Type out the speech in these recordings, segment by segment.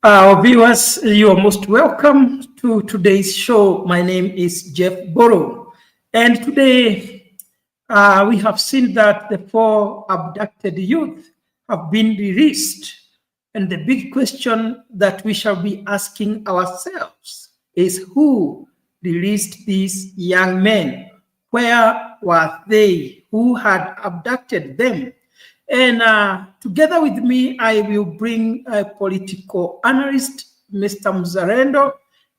Our viewers, you are most welcome to today's show. My name is Jeff Borough, and today we have seen that the 4 abducted youth have been released. And the big question that we shall be asking ourselves is who released these young men? Where were they? Who had abducted them? And together with me, I will bring a political analyst, Mr. Mzalendo.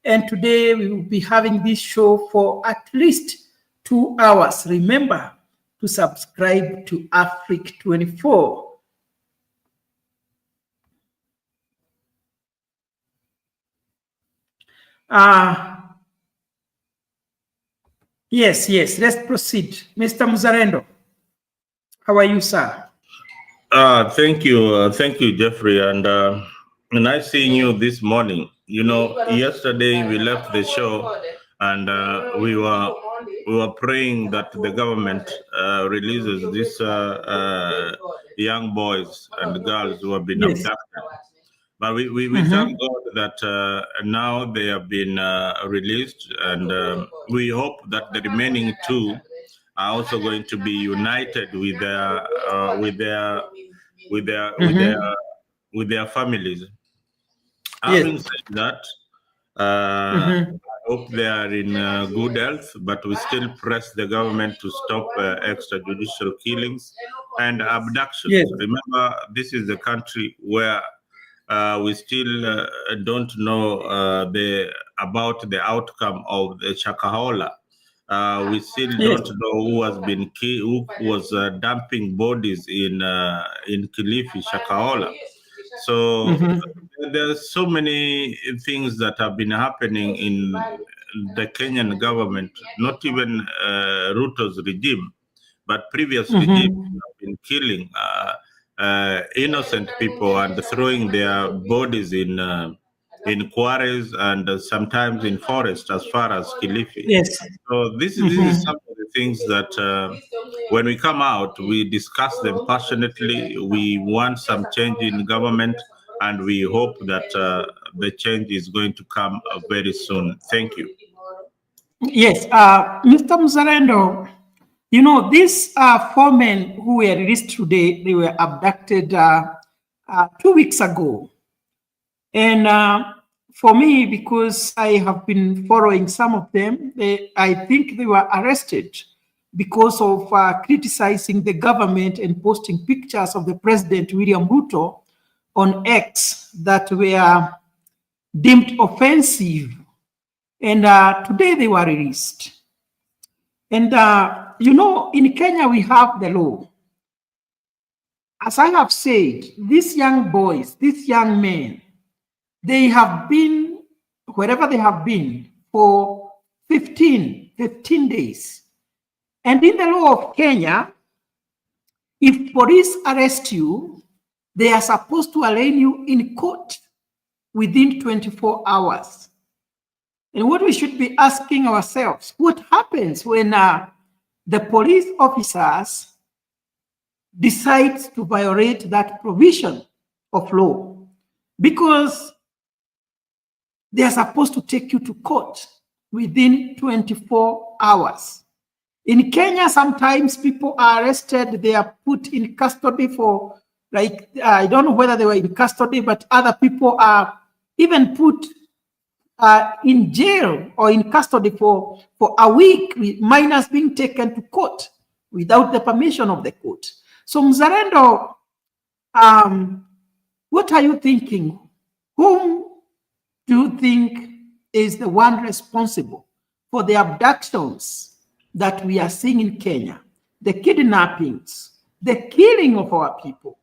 And today we will be having this show for at least 2 hours. Remember to subscribe to Africa 24. Yes, let's proceed. Mr. Mzalendo, how are you, sir? Thank you, Jeffrey, and nice seeing you this morning. You know, yesterday we left the show, and we were praying that the government releases these young boys and girls who have been abducted. But we thank God that now they have been released, and we hope that the remaining 2 are also going to be united with their families. Having said that, I hope they are in good health, but we still press the government to stop extrajudicial killings and abductions. Yes. Remember, this is the country where we still don't know about the outcome of the Shakahola. We still don't know who has been who was dumping bodies in Kilifi, Shakahola. So there's so many things that have been happening in the Kenyan government, not even Ruto's regime, but previous regimes have been killing innocent people and throwing their bodies in quarries and sometimes in forest as far as Kilifi. Yes. So this is some of the things that when we come out, we discuss them passionately. We want some change in government, and we hope that the change is going to come very soon. Thank you. Yes, Mr. Mzalendo, you know, these 4 men who were released today, they were abducted 2 weeks ago. And for me, because I have been following some of them, I think they were arrested because of criticizing the government and posting pictures of the President, William Ruto, on X that were deemed offensive. And today they were released. And, you know, in Kenya, we have the law. As I have said, these young boys, these young men, they have been, wherever they have been, for 15 days. And in the law of Kenya, if police arrest you, they are supposed to arraign you in court within 24 hours. And what we should be asking ourselves, what happens when the police officers decide to violate that provision of law? Because they are supposed to take you to court within 24 hours. In Kenya, sometimes people are arrested, they are put in custody for, like, I don't know whether they were in custody, but other people are even put in jail or in custody for a week, with minors being taken to court without the permission of the court. So Mzalendo, what are you thinking? Whom do you think is the one responsible for the abductions that we are seeing in Kenya, the kidnappings, the killing of our people?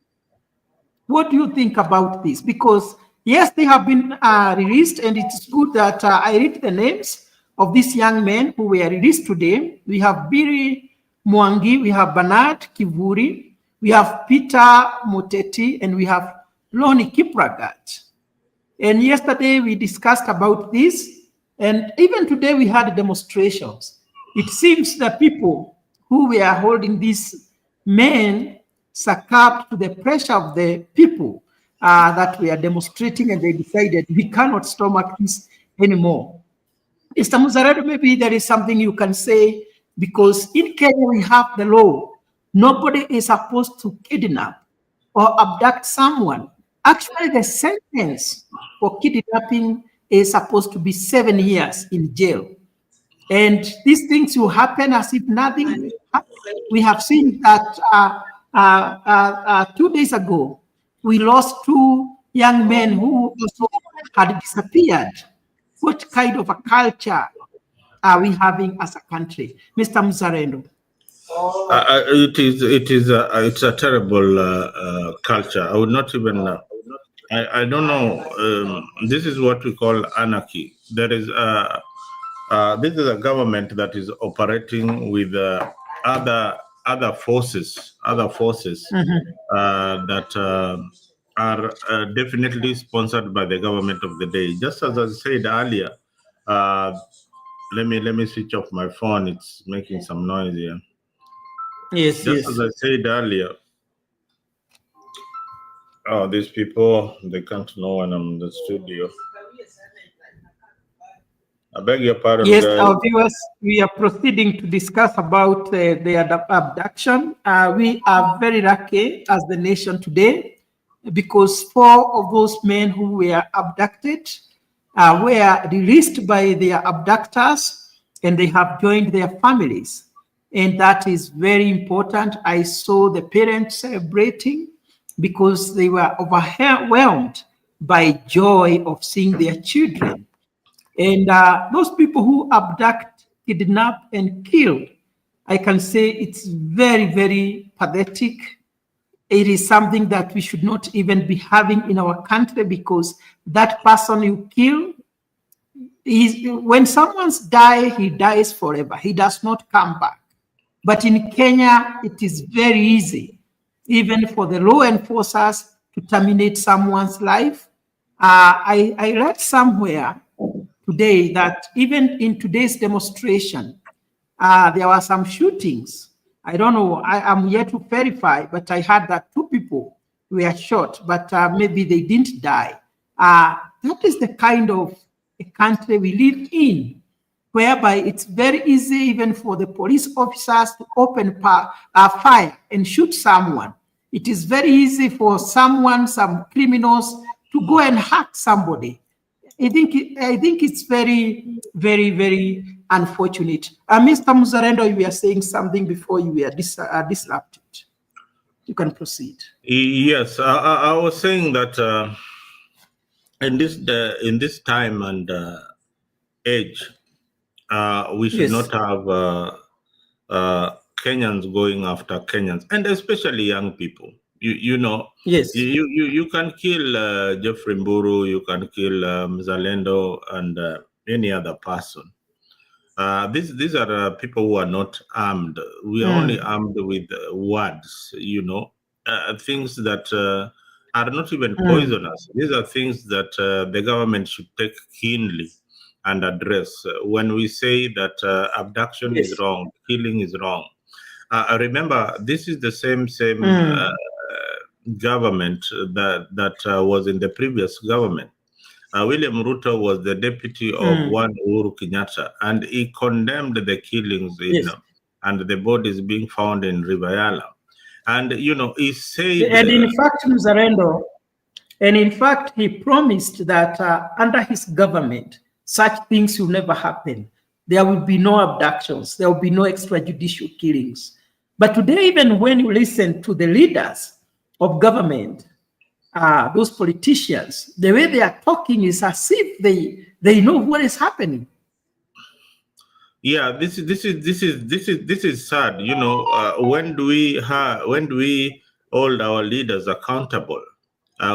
What do you think about this? Because yes, they have been released, and it's good that I read the names of these young men who were released today. We have Biri Mwangi, we have Bernard Kivuri, we have Peter Moteti, and we have Loni Kipragat. And yesterday we discussed about this, and even today we had demonstrations. It seems the people who were holding these men succumbed to the pressure of the people. that were demonstrating, and they decided we cannot stomach this anymore. Mr. Muzaredo, maybe there is something you can say, because in Kenya we have the law. Nobody is supposed to kidnap or abduct someone. Actually, the sentence for kidnapping is supposed to be 7 years in jail. And these things will happen as if nothing happened. We have seen that 2 days ago, we lost 2 young men who also had disappeared. What kind of a culture are we having as a country? Mr. Mzarendo. It's a terrible culture. I would not even. I don't know. This is what we call anarchy. There is this is a government that is operating with other forces that are definitely sponsored by the government of the day. Just as I said earlier, let me switch off my phone. It's making some noise here. Yes, Just as I said earlier, these people, they can't know when I'm in the studio. I beg your pardon, yes, guys. our viewers, we are proceeding to discuss about the abduction. We are very lucky as the nation today, because 4 of those men who were abducted were released by their abductors, and they have joined their families. And that is very important. I saw the parents celebrating because they were overwhelmed by joy of seeing their children. And those people who abduct, kidnap, and kill, I can say it's very, very pathetic. It is something that we should not even be having in our country, because that person you kill, when someone's die, he dies forever. He does not come back. But in Kenya, it is very easy, even for the law enforcers, to terminate someone's life. I read somewhere today that even in today's demonstration, there were some shootings. I don't know, I am yet to verify, but I heard that 2 people were shot, but maybe they didn't die. That is the kind of a country we live in, whereby it's very easy even for the police officers to open fire and shoot someone. It is very easy for some criminals to go and hack somebody. I think it's very, very, very unfortunate. Mr. Muzarendo, you were saying something before you were disrupted. You can proceed. Yes, I was saying that in this time and age, we should not have Kenyans going after Kenyans, and especially young people. You know, yes, you can kill Jeffrey Mburu, you can kill Mzalendo, and any other person. These are people who are not armed. We are only armed with words, you know, things that are not even poisonous. These are things that the government should take keenly and address. When we say that abduction is wrong, killing is wrong. Remember, this is the same government that was in the previous government. William Ruto was the deputy of one Uhuru Kenyatta, and he condemned the killings and the bodies being found in River. And you know, he said, and in fact, Mzarendo, and in fact, he promised that under his government, such things will never happen. There will be no abductions. There will be no extrajudicial killings. But today, even when you listen to the leaders of government, those politicians, the way they are talking is as if they know what is happening. Yeah, this is sad. You know, when do we hold our leaders accountable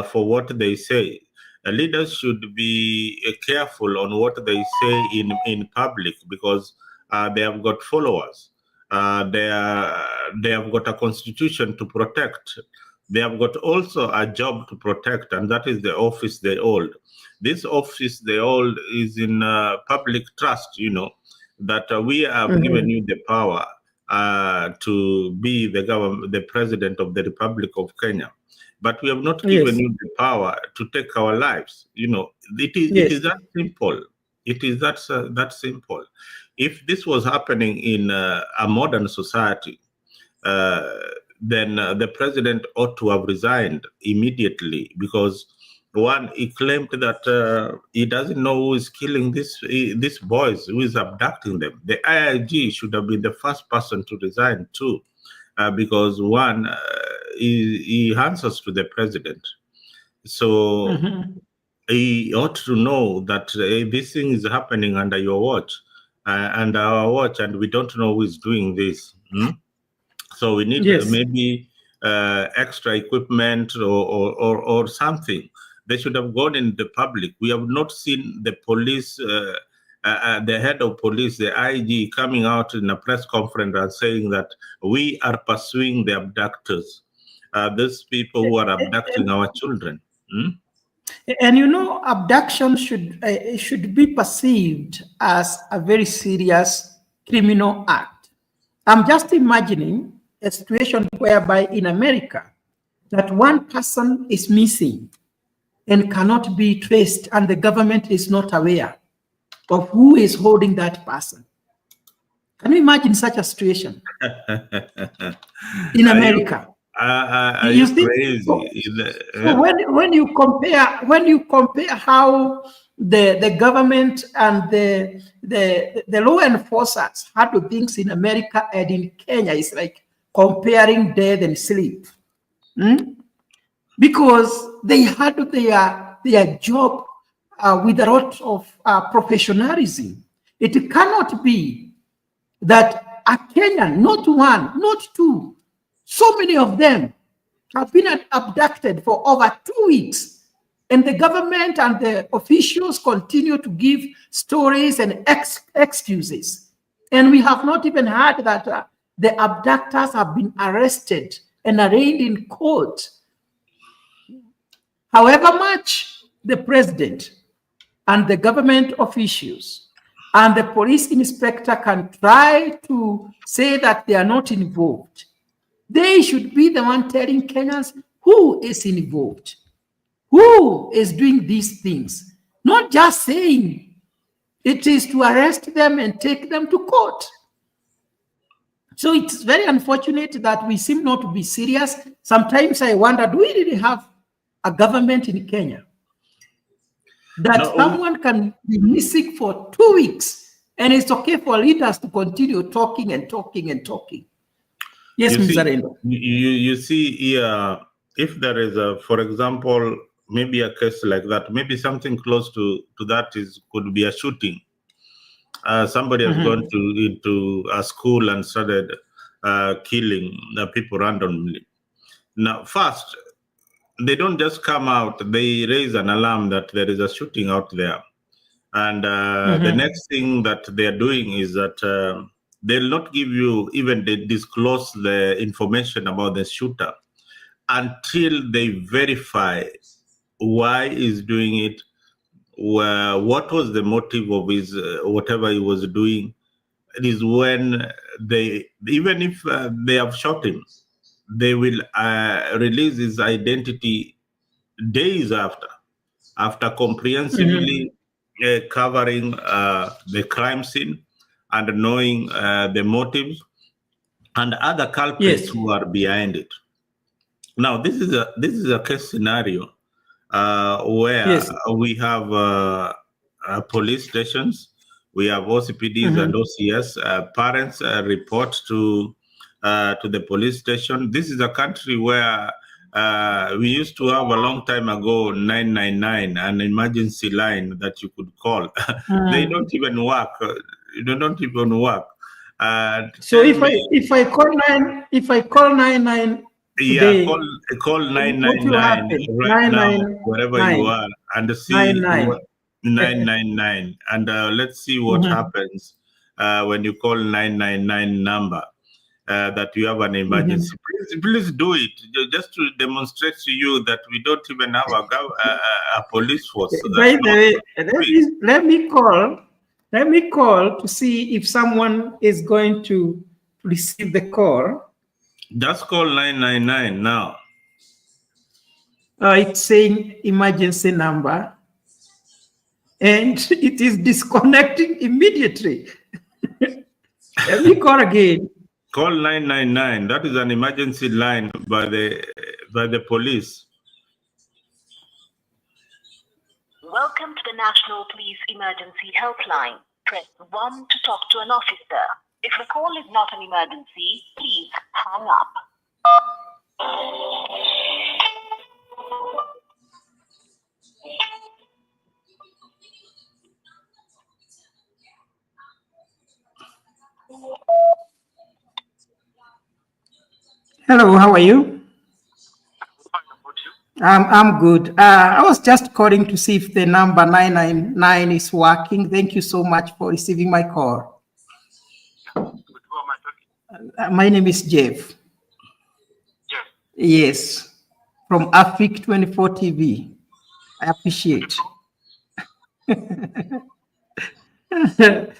for what they say? Leaders should be careful on what they say in public, because they have got followers. They have got a constitution to protect. They have got also a job to protect, and that is the office they hold. This office they hold is in public trust, you know, that we have given you the power, to be the president of the Republic of Kenya. But we have not Yes. given you the power to take our lives. It Yes. is that simple. It is that simple. If this was happening in a modern society, then the president ought to have resigned immediately, because one, he claimed that he doesn't know who is killing these boys, who is abducting them. The IIG should have been the first person to resign too, because one, he answers to the president. So he ought to know that this thing is happening under your watch, and our watch, and we don't know who is doing this. So we need maybe extra equipment or something. They should have gone in the public. We have not seen the police, the head of police, the IG, coming out in a press conference and saying that we are pursuing the abductors, these people who are abducting our children. And abduction should be perceived as a very serious criminal act. I'm just imagining a situation whereby in America, that one person is missing and cannot be traced, and the government is not aware of who is holding that person. Can you imagine such a situation in America? Are you crazy? So when you compare how the government and the law enforcers handle things in America and in Kenya, it's like comparing death and sleep. Because they handle their job with a lot of professionalism. It cannot be that a Kenyan, not one, not two, so many of them have been abducted for over 2 weeks, and the government and the officials continue to give stories and excuses. And we have not even heard that the abductors have been arrested and arraigned in court. However much the president and the government officials and the police inspector can try to say that they are not involved, they should be the one telling Kenyans who is involved, who is doing these things, not just saying it is to arrest them and take them to court. So it's very unfortunate that we seem not to be serious. Sometimes I wonder, do we really have a government in Kenya that someone can be missing for 2 weeks and it's okay for leaders to continue talking and talking and talking? Yes, Mr. Rendo. You see here, if there is for example, maybe a case like that, maybe something close to that could be a shooting. Somebody has gone into a school and started killing people randomly. Now, first, they don't just come out, they raise an alarm that there is a shooting out there. And the next thing that they're doing is that they'll not give you, even they disclose the information about the shooter until they verify why he's doing it, what was the motive of his whatever he was doing. It is when they, even if they have shot him, they will release his identity days after comprehensively covering the crime scene and knowing the motives and other culprits who are behind it. Now, this is a case scenario where we have police stations, we have OCPDs and OCS. Parents report to the police station. This is a country where we used to have a long time ago 999, an emergency line that you could call. They don't even work. They don't even work. So if I call 99. Today, call 999 right now, wherever you are, and see 999, and let's see what happens when you call 999 number that you have an emergency. Please do it, just to demonstrate to you that we don't even have a police force. By the way, let me call to see if someone is going to receive the call. Just call 999 now. It's saying emergency number, and it is disconnecting immediately. Let me call again. Call 999. That is an emergency line by the police. Welcome to the National Police Emergency Helpline. Press 1 to talk to an officer. If the call is not an emergency, please hang up. Hello, how are you? I'm good. I was just calling to see if the number 999 is working. Thank you so much for receiving my call. My name is Jeff. Yes, from Afric 24 TV. I appreciate. Yeah,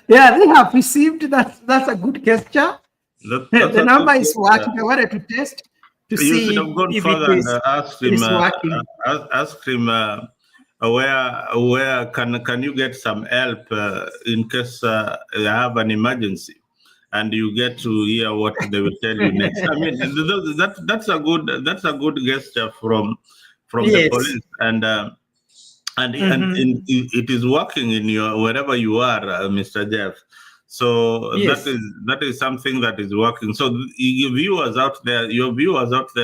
they have received that. That's a good gesture. The number is working. I wanted to test to see should have gone if further it is, and ask him where can you get some help in case you have an emergency, and you get to hear what they will tell you next. I mean, that's a good gesture from the police, and it is working in your wherever you are, Mr. Jeff. So that is something that is working. So your viewers out there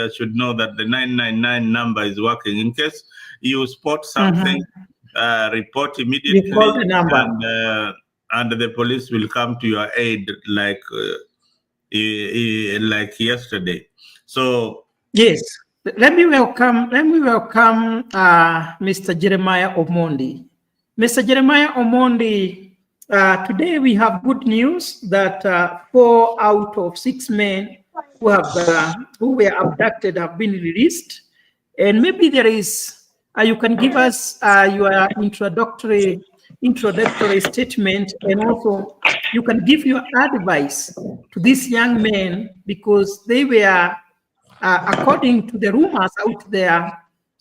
should know that the 999 number is working. In case you spot something, report immediately, you call the number, and the police will come to your aid like yesterday. So yes. Let me welcome Mr. Jeremiah Omondi. Mr. Jeremiah Omondi, today we have good news that 4 out of 6 men who were abducted have been released. And maybe there is, you can give us your introductory statement, and also you can give your advice to these young men, because they were, according to the rumors out there,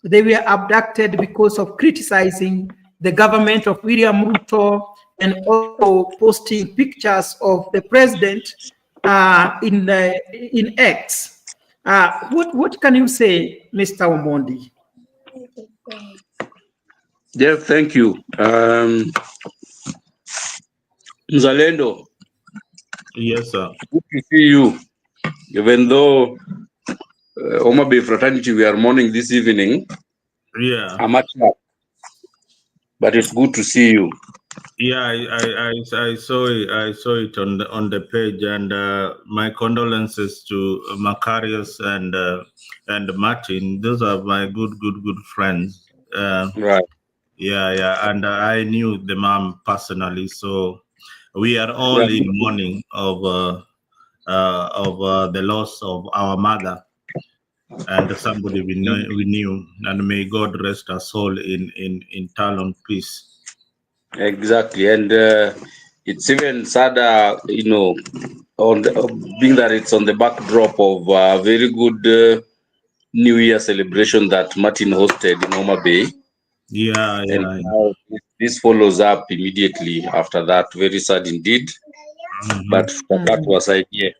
they were abducted because of criticizing the government of William Ruto and also posting pictures of the president in X. What can you say, Mr. Omondi? Jeff, thank you. Mzalendo. Yes, sir. Good to see you. Even though Oma Bay Fraternity, we are mourning this evening. Yeah. I'm at work, but it's good to see you. Yeah, I saw it on the page, and my condolences to Macarius and Martin. Those are my good friends. Right. Yeah, and I knew the mom personally, so we are all in mourning of the loss of our mother and somebody we knew, and may God rest her soul in eternal peace. Exactly, and it's even sadder, on being that it's on the backdrop of a very good New Year celebration that Martin hosted in Oma Bay. Yeah. And now this follows up immediately after that. Very sad indeed. But that was idea.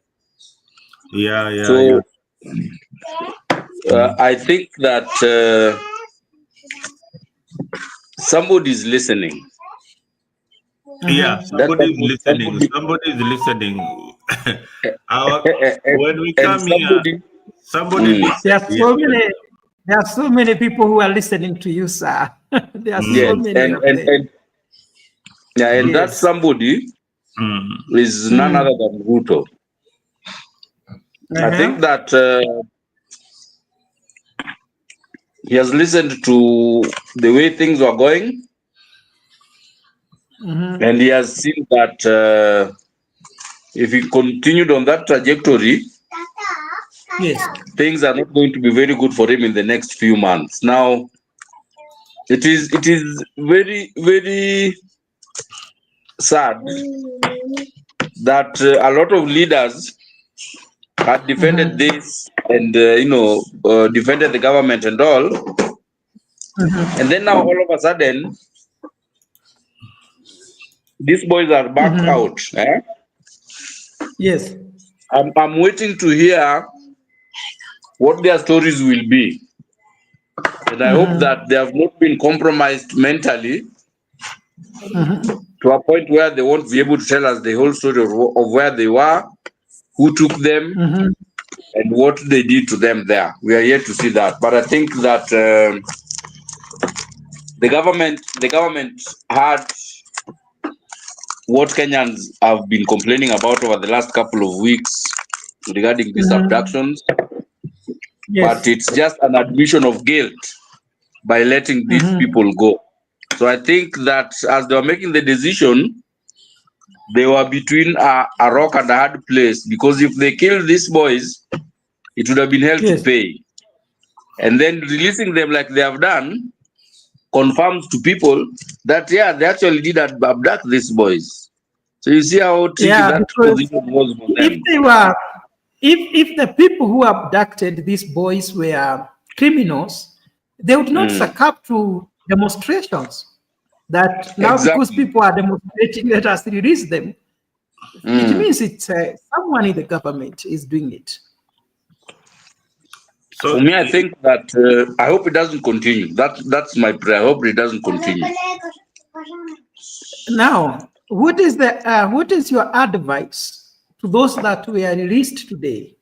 Yeah. So I think that somebody is listening. Yeah, somebody is listening. Somebody is listening. When we come here, somebody listens. There are so many people who are listening to you, sir. There are so many of them. And that somebody is none other than Ruto. I think that he has listened to the way things were going, and he has seen that if he continued on that trajectory, things are not going to be very good for him in the next few months. Now, it is very, very sad that a lot of leaders had defended this and defended the government and all, and then now all of a sudden these boys are back out. Yes. I'm waiting to hear what their stories will be, and I hope that they have not been compromised mentally to a point where they won't be able to tell us the whole story of where they were, who took them, and what they did to them there. We are yet to see that, but I think that the government had what Kenyans have been complaining about over the last couple of weeks regarding these abductions, but it's just an admission of guilt by letting these people go. So I think that as they were making the decision, they were between a rock and a hard place, because if they killed these boys, it would have been hell to pay. And then releasing them like they have done confirms to people that, yeah, they actually did abduct these boys. So you see how tricky that position was for them. If they were, if the people who abducted these boys were criminals, they would not succumb to demonstrations. That now because people are demonstrating, let us release them. It means it's someone in the government is doing it. So for me, I think that I hope it doesn't continue. That's my prayer. I hope it doesn't continue. Now, what is your advice to those that were released today?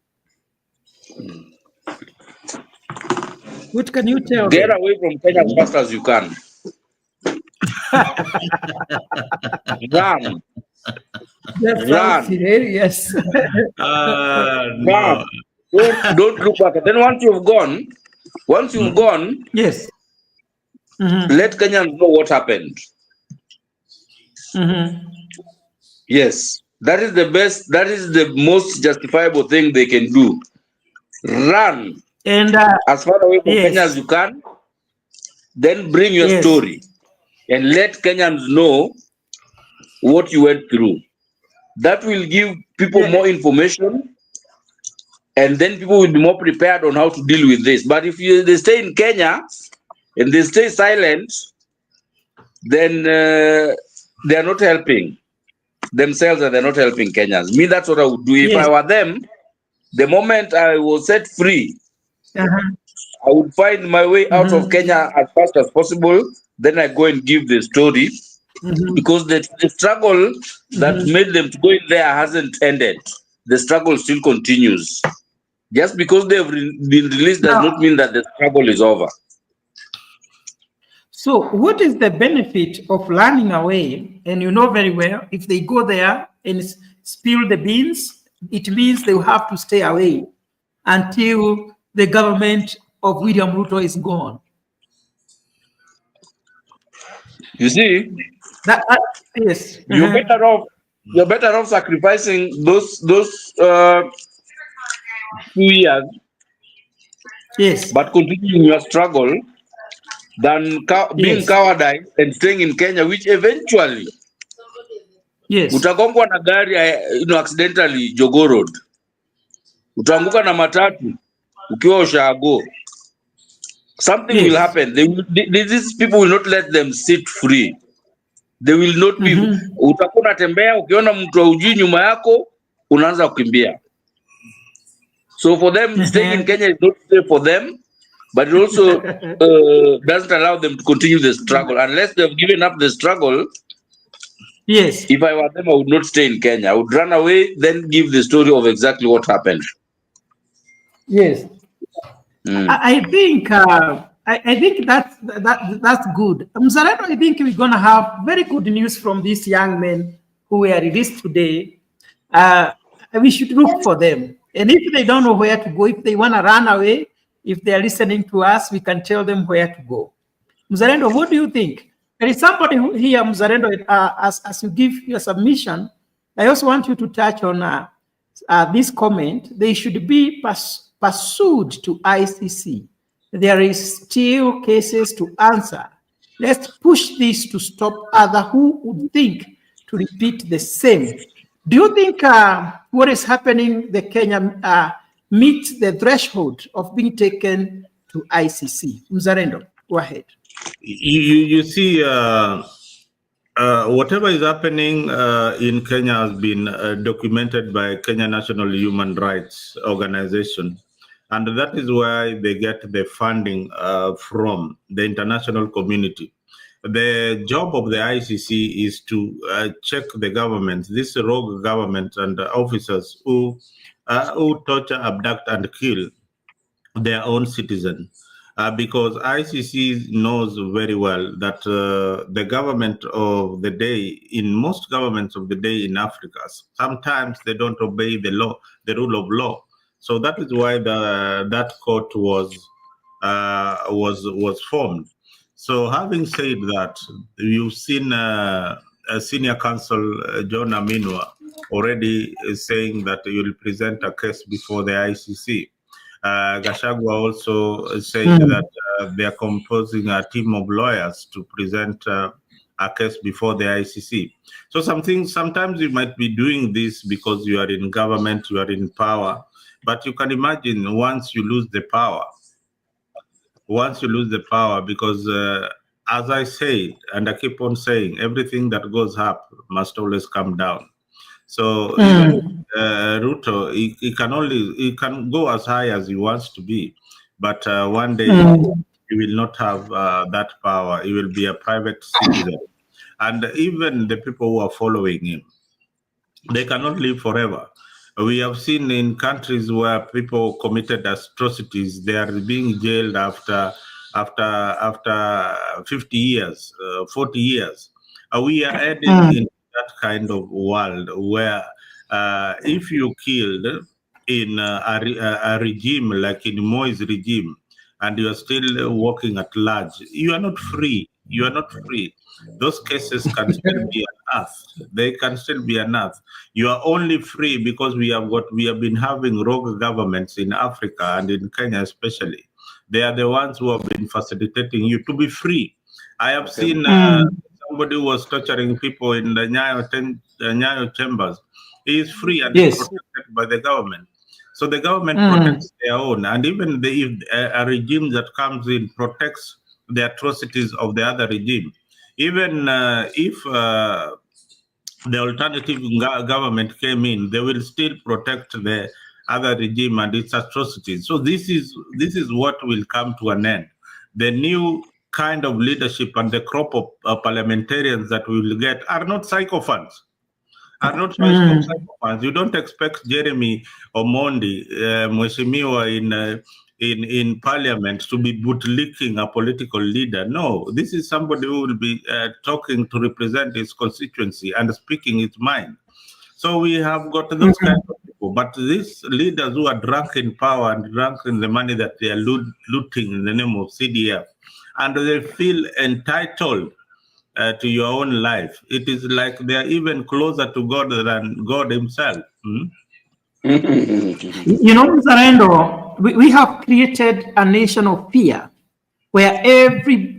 What can you tell them? Get them? away from Kenya as fast as you can. Run. Run. Yes. Run. Don't look back. Then once you've gone, yes, let Kenyans know what happened. Yes, that is the best. That is the most justifiable thing they can do. Run and as far away from Kenya as you can. Then bring your story and let Kenyans know what you went through. That will give people more information. And then people will be more prepared on how to deal with this. But if they stay in Kenya and they stay silent, then they are not helping themselves and they're not helping Kenyans. Me, that's what I would do. If I were them, the moment I was set free, I would find my way out of Kenya as fast as possible. Then I go and give the story, because the struggle that made them to go in there hasn't ended. The struggle still continues. Just because they've been released does not mean that the struggle is over. So what is the benefit of running away? And you know very well, if they go there and spill the beans, it means they will have to stay away until the government of William Ruto is gone. You see, yes, you're better off sacrificing those 2 years, but continuing your struggle, than being cowardice and staying in Kenya, which eventually utagongwa na gari accidentally Jogoo Road, utaanguka na matatu ukiwa ushago. Something will happen. These people will not let them sit free. They will not be. Utakuwa unatembea ukiona mtu haujui nyuma yako unaanza kukimbia. So for them, staying in Kenya is not safe for them, but it also doesn't allow them to continue the struggle. Unless they've given up the struggle, if I were them, I would not stay in Kenya. I would run away, then give the story of exactly what happened. Yes. I think that's good. Mzalendo, I think we're going to have very good news from these young men who were released today. We should look for them. And if they don't know where to go, if they want to run away, if they are listening to us, we can tell them where to go. Mzalendo, what do you think? There is somebody here, Mzalendo, as you give your submission, I also want you to touch on this comment. They should be pursued to ICC. There is still cases to answer. Let's push this to stop others who would think to repeat the same. Do you think what is happening, the Kenya meets the threshold of being taken to ICC? Mzalendo, go ahead. You see, whatever is happening in Kenya has been documented by Kenya National Human Rights Organization. And that is why they get the funding from the international community. The job of the ICC is to check the government, this rogue government and officers who torture, abduct, and kill their own citizens. Because ICC knows very well that the government of the day, in most governments of the day in Africa, sometimes they don't obey the law, the rule of law. So that is why that court was formed. So having said that, you've seen a senior counsel, John Aminwa, already saying that he will present a case before the ICC. Gachagua also said that they are composing a team of lawyers to present a case before the ICC. So sometimes you might be doing this because you are in government, you are in power, but you can imagine once you lose the power, because as I said, and I keep on saying, everything that goes up must always come down. So even Ruto, he can go as high as he wants to be, but one day he will not have that power. He will be a private citizen, and even the people who are following him, they cannot live forever. We have seen in countries where people committed atrocities, they are being jailed after 50 years, 40 years. We are heading in that kind of world where if you killed in a regime like in Moi's regime, and you are still working at large, you are not free. You are not free. Those cases can still be unearthed. They can still be unearthed. You are only free because we have been having rogue governments in Africa and in Kenya especially. They are the ones who have been facilitating you to be free. I have seen somebody who was torturing people in the Nyayo chambers. He is free and is protected by the government. So the government protects their own, and even if a regime that comes in protects the atrocities of the other regime. Even if the alternative government came in, they will still protect the other regime and its atrocities. So this is what will come to an end. The new kind of leadership and the crop of parliamentarians that we will get are not psychopaths. You don't expect Jeremy Omondi, Mheshimiwa in parliament to be bootlicking a political leader. No, this is somebody who will be talking to represent his constituency and speaking his mind. So we have got those kind of people. But these leaders who are drunk in power and drunk in the money that they are looting in the name of CDF, and they feel entitled to your own life. It is like they are even closer to God than God himself. You know, Zarendo, we have created a nation of fear where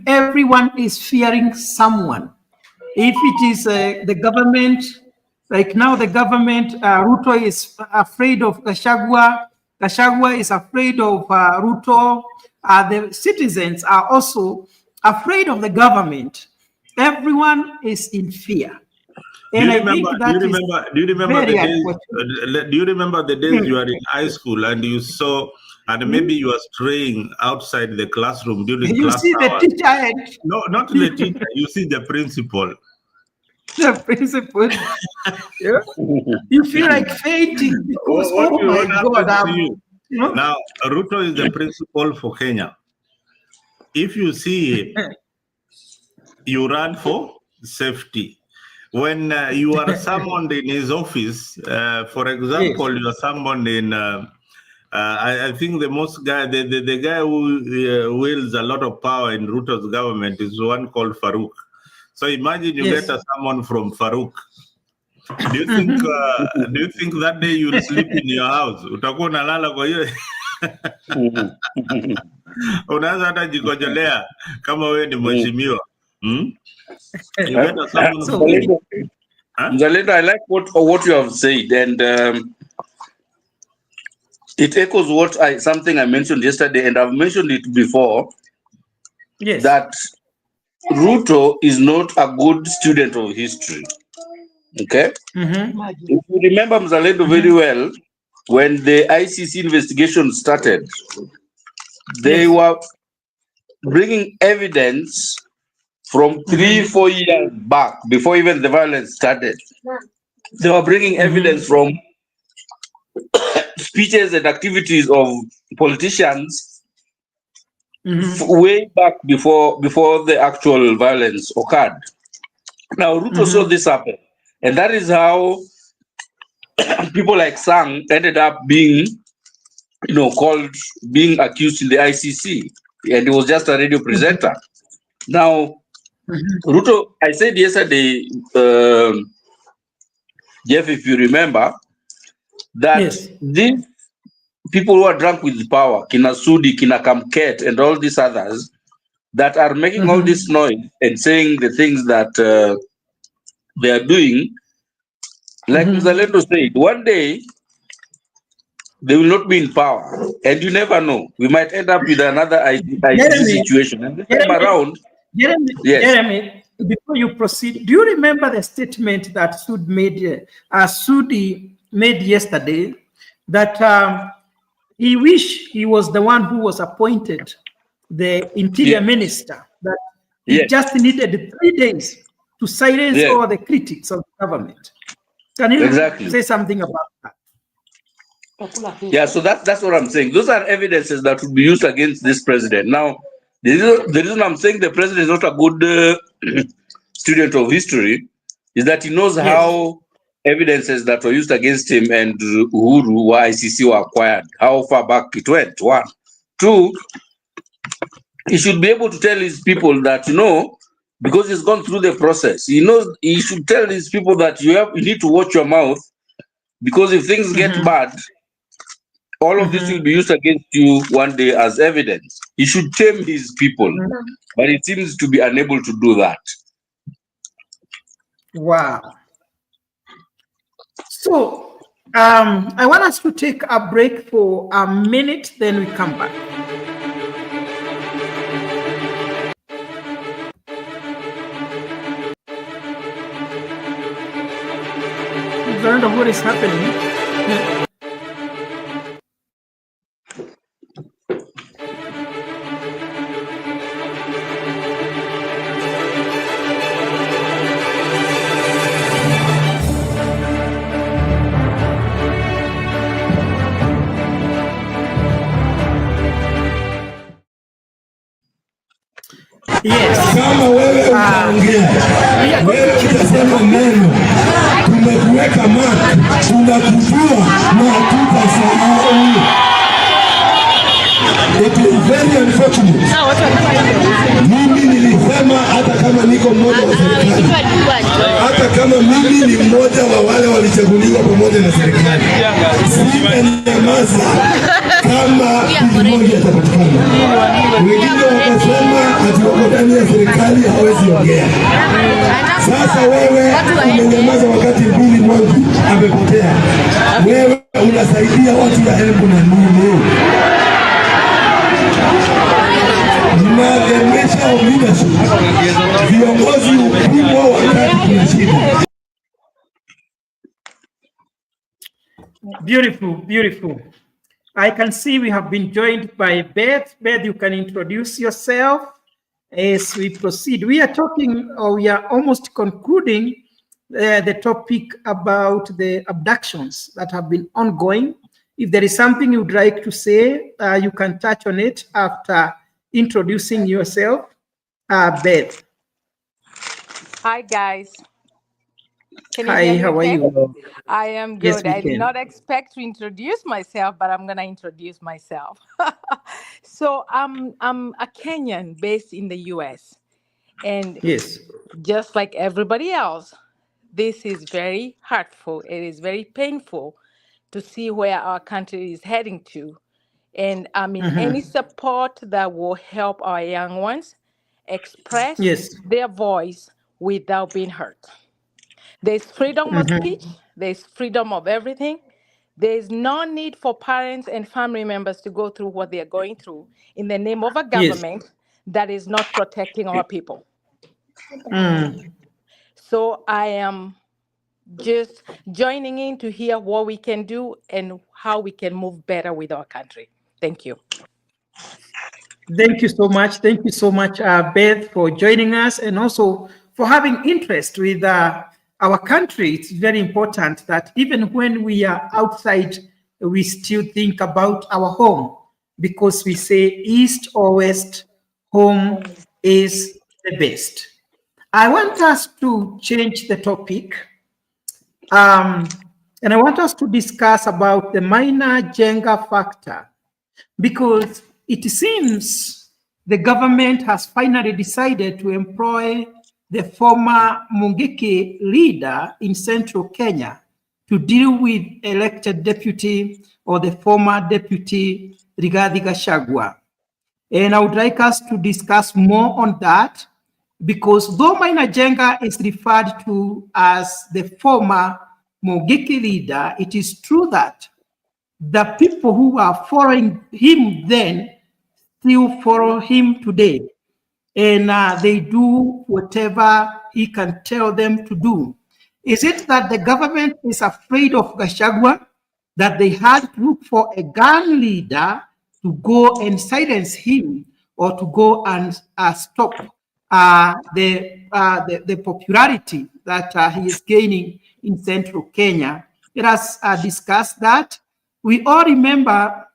everyone is fearing someone. If it is the government, like now the government, Ruto is afraid of Gachagua. Gachagua is afraid of Ruto. The citizens are also afraid of the government. Everyone is in fear. And I think that do you remember the days you are in high school and you saw, and maybe you are straying outside the classroom during class see hours? The teacher. No, not the teacher. You see the principal. The principal. Yeah. You feel like fainting because what my God. You know? Now, Ruto is the principal for Kenya. If you see him, you run for safety. When you are summoned in his office, for example, you are summoned in, I think the guy who wields a lot of power in Ruto's government is one called Farouk. So imagine you get someone from Farouk. Do you think that day you will sleep in your house? Utakuwa unalala kwa hiyo. Unaweza hata jikojolea kama wewe ni mheshimiwa. You get someone Mzalendo, I like what you have said, and it echoes something I mentioned yesterday, and I've mentioned it before. Yes. That Ruto is not a good student of history. Okay. If you remember Mzalendo very well, when the ICC investigation started, they were bringing evidence from 3-4 years back, before even the violence started. They were bringing evidence from speeches and activities of politicians way back before the actual violence occurred. Now, Ruto saw this happen, and that is how people like Sang ended up being, being accused in the ICC, and he was just a radio presenter. Now, Ruto, I said yesterday, Jeff, if you remember, that these people who are drunk with power, Kina Sudi, Kina Kamket, and all these others, that are making all this noise and saying the things that they are doing, like Mzalendo said, one day they will not be in power, and you never know. We might end up with another ICC situation. And this time around, Jeremy, before you proceed, do you remember the statement that Sudi made yesterday that he wished he was the one who was appointed the interior minister, that he just needed 3 days to silence all the critics of the government? Can you say something about that? Yeah, so that's what I'm saying. Those are evidences that would be used against this president. Now, the reason I'm saying the president is not a good student of history is that he knows how evidences that were used against him and Uhuru or ICC were acquired, how far back it went. 1. 2, he should be able to tell his people that, because he's gone through the process, he should tell his people that you need to watch your mouth, because if things get bad, all of this will be used against you one day as evidence. He should tame his people, but he seems to be unable to do that. Wow. So, I want us to take a break for a minute, then we come back. I don't know what is happening. Kama wewe unaongea, wewe utasema neno, tumekuweka mark, tunakujua na hatutasahau. It is very unfortunate. Mimi nilisema hata kama niko mmoja wa serikali, hata kama mimi ni mmoja wa wale walichaguliwa pamoja na serikali, sitanyamaza kama mmoja atapatikana. Wengine wakasema ati wako ndani ya serikali hawezi ongea. Sasa wewe umenyamaza wakati Mbili Mwangi amepotea. Wewe unasaidia watu ya Embu na nini? Tunaadhimisha leadership. Viongozi upimwa wakati kuna shida. Beautiful, beautiful. I can see we have been joined by Beth. Beth, you can introduce yourself as we proceed. We are talking, or we are almost concluding the topic about the abductions that have been ongoing. If there is something you would like to say, you can touch on it after introducing yourself. Beth. Hi, guys. Hi, how are you? I am Yes, good. we I did can. not expect to introduce myself, but I'm going to introduce myself. So I'm a Kenyan based in the US. And Yes. just like everybody else, this is very hurtful. It is very painful to see where our country is heading to. And I mean, any support that will help our young ones express Yes. their voice without being hurt. There's freedom of speech, there's freedom of everything. There's no need for parents and family members to go through what they are going through in the name of a Yes. government that is not protecting our people. Mm. So I am just joining in to hear what we can do and how we can move better with our country. Thank you. Thank you so much. Thank you so much, Beth, for joining us and also for having interest with our country. It's very important that even when we are outside, we still think about our home, because we say east or west, home is the best. I want us to change the topic, and I want us to discuss about the minor Jenga factor, because it seems the government has finally decided to employ the former Mungiki leader in central Kenya to deal with elected deputy or the former deputy Rigathi Gachagua. And I would like us to discuss more on that, because though Maina Jenga is referred to as the former Mungiki leader, it is true that the people who were following him then still follow him today. And they do whatever he can tell them to do. Is it that the government is afraid of Gachagua, that they had to look for a gun leader to go and silence him, or to go and stop the popularity that he is gaining in central Kenya? Let us discuss that. We all remember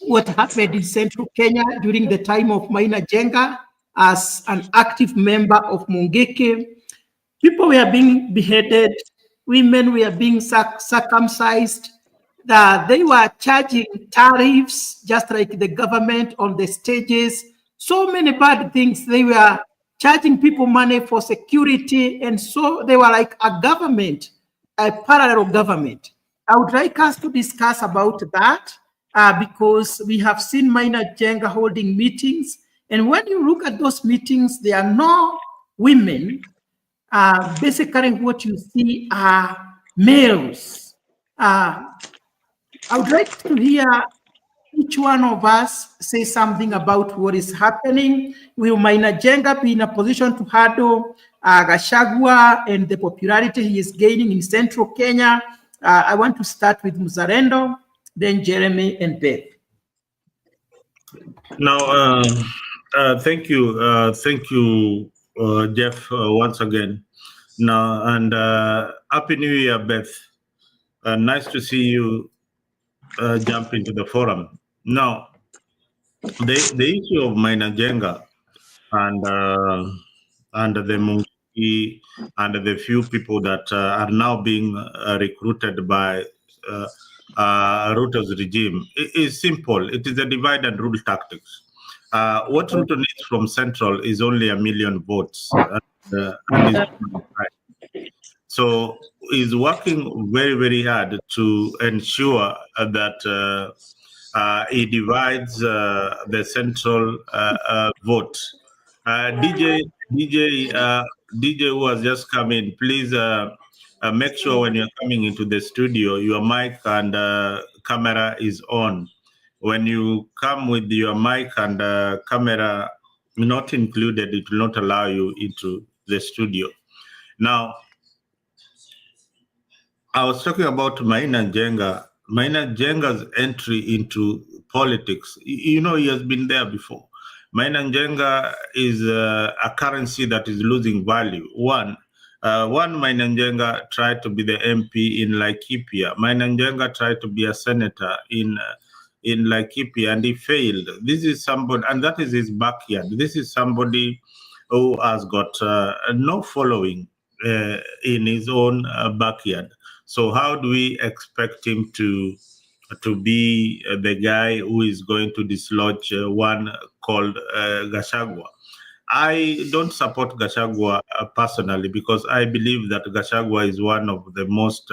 what happened in central Kenya during the time of Maina Jenga as an active member of Mungiki. People were being beheaded, women were being circumcised, they were charging tariffs just like the government on the stages. So many bad things. They were charging people money for security, and so they were like a government, a parallel government. I would like us to discuss about that, because we have seen Maina Jenga holding meetings, and when you look at those meetings, there are no women. Basically, what you see are males. I would like to hear each one of us say something about what is happening. Will Maina Jenga be in a position to handle Gachagua and the popularity he is gaining in central Kenya? I want to start with Muzarendo, then Jeremy and Beth. Now, thank you, Jeff, once again. Now, and Happy New Year, Beth. Nice to see you jump into the forum. Now, the issue of Maina Jenga and the Mungiki and the few people that are now being recruited by Ruto's regime is simple. It is a divide and rule tactics. What Ruto needs from Central is only 1 million votes, and is so he's working very, very hard to ensure that he divides the Central vote. DJ who has just come in, please make sure when you're coming into the studio, your mic and camera is on. When you come with your mic and camera not included, it will not allow you into the studio. Now, I was talking about Maina Jenga. Maina Jenga's entry into politics. You know, he has been there before. Maina Jenga is a currency that is losing value. One Maina Jenga tried to be the MP in Laikipia. Maina Jenga tried to be a senator in Laikipia, and he failed. This is somebody, and that is his backyard. This is somebody who has got no following in his own backyard. So how do we expect him to be the guy who is going to dislodge one called Gachagua? I don't support Gachagua personally, because I believe that Gachagua is one of the most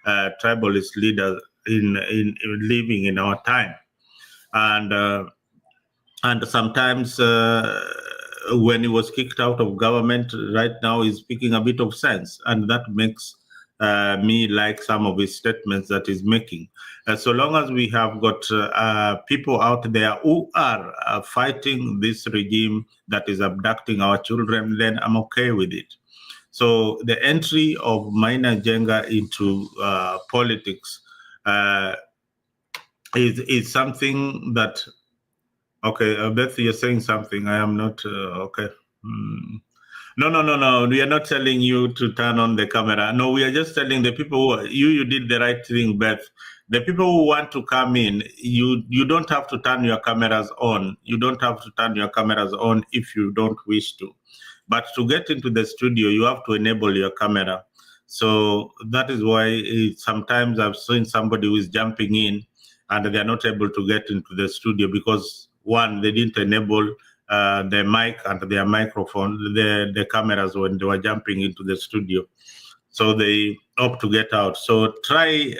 tribalist leaders in living in our time, and sometimes when he was kicked out of government, right now he's speaking a bit of sense, and that makes me like some of his statements that he's making. So long as we have got people out there who are fighting this regime that is abducting our children, then I'm okay with it. So the entry of Maina Jenga into politics is something that, okay, Beth, you're saying something. I am not, okay. No. We are not telling you to turn on the camera. No, we are just telling the people who you did the right thing, Beth. The people who want to come in, you don't have to turn your cameras on. You don't have to turn your cameras on if you don't wish to. But to get into the studio, you have to enable your camera. So that is why sometimes I've seen somebody who is jumping in and they're not able to get into the studio because, one, they didn't enable the mic and their microphone, the cameras when they were jumping into the studio. So they opt to get out. So try,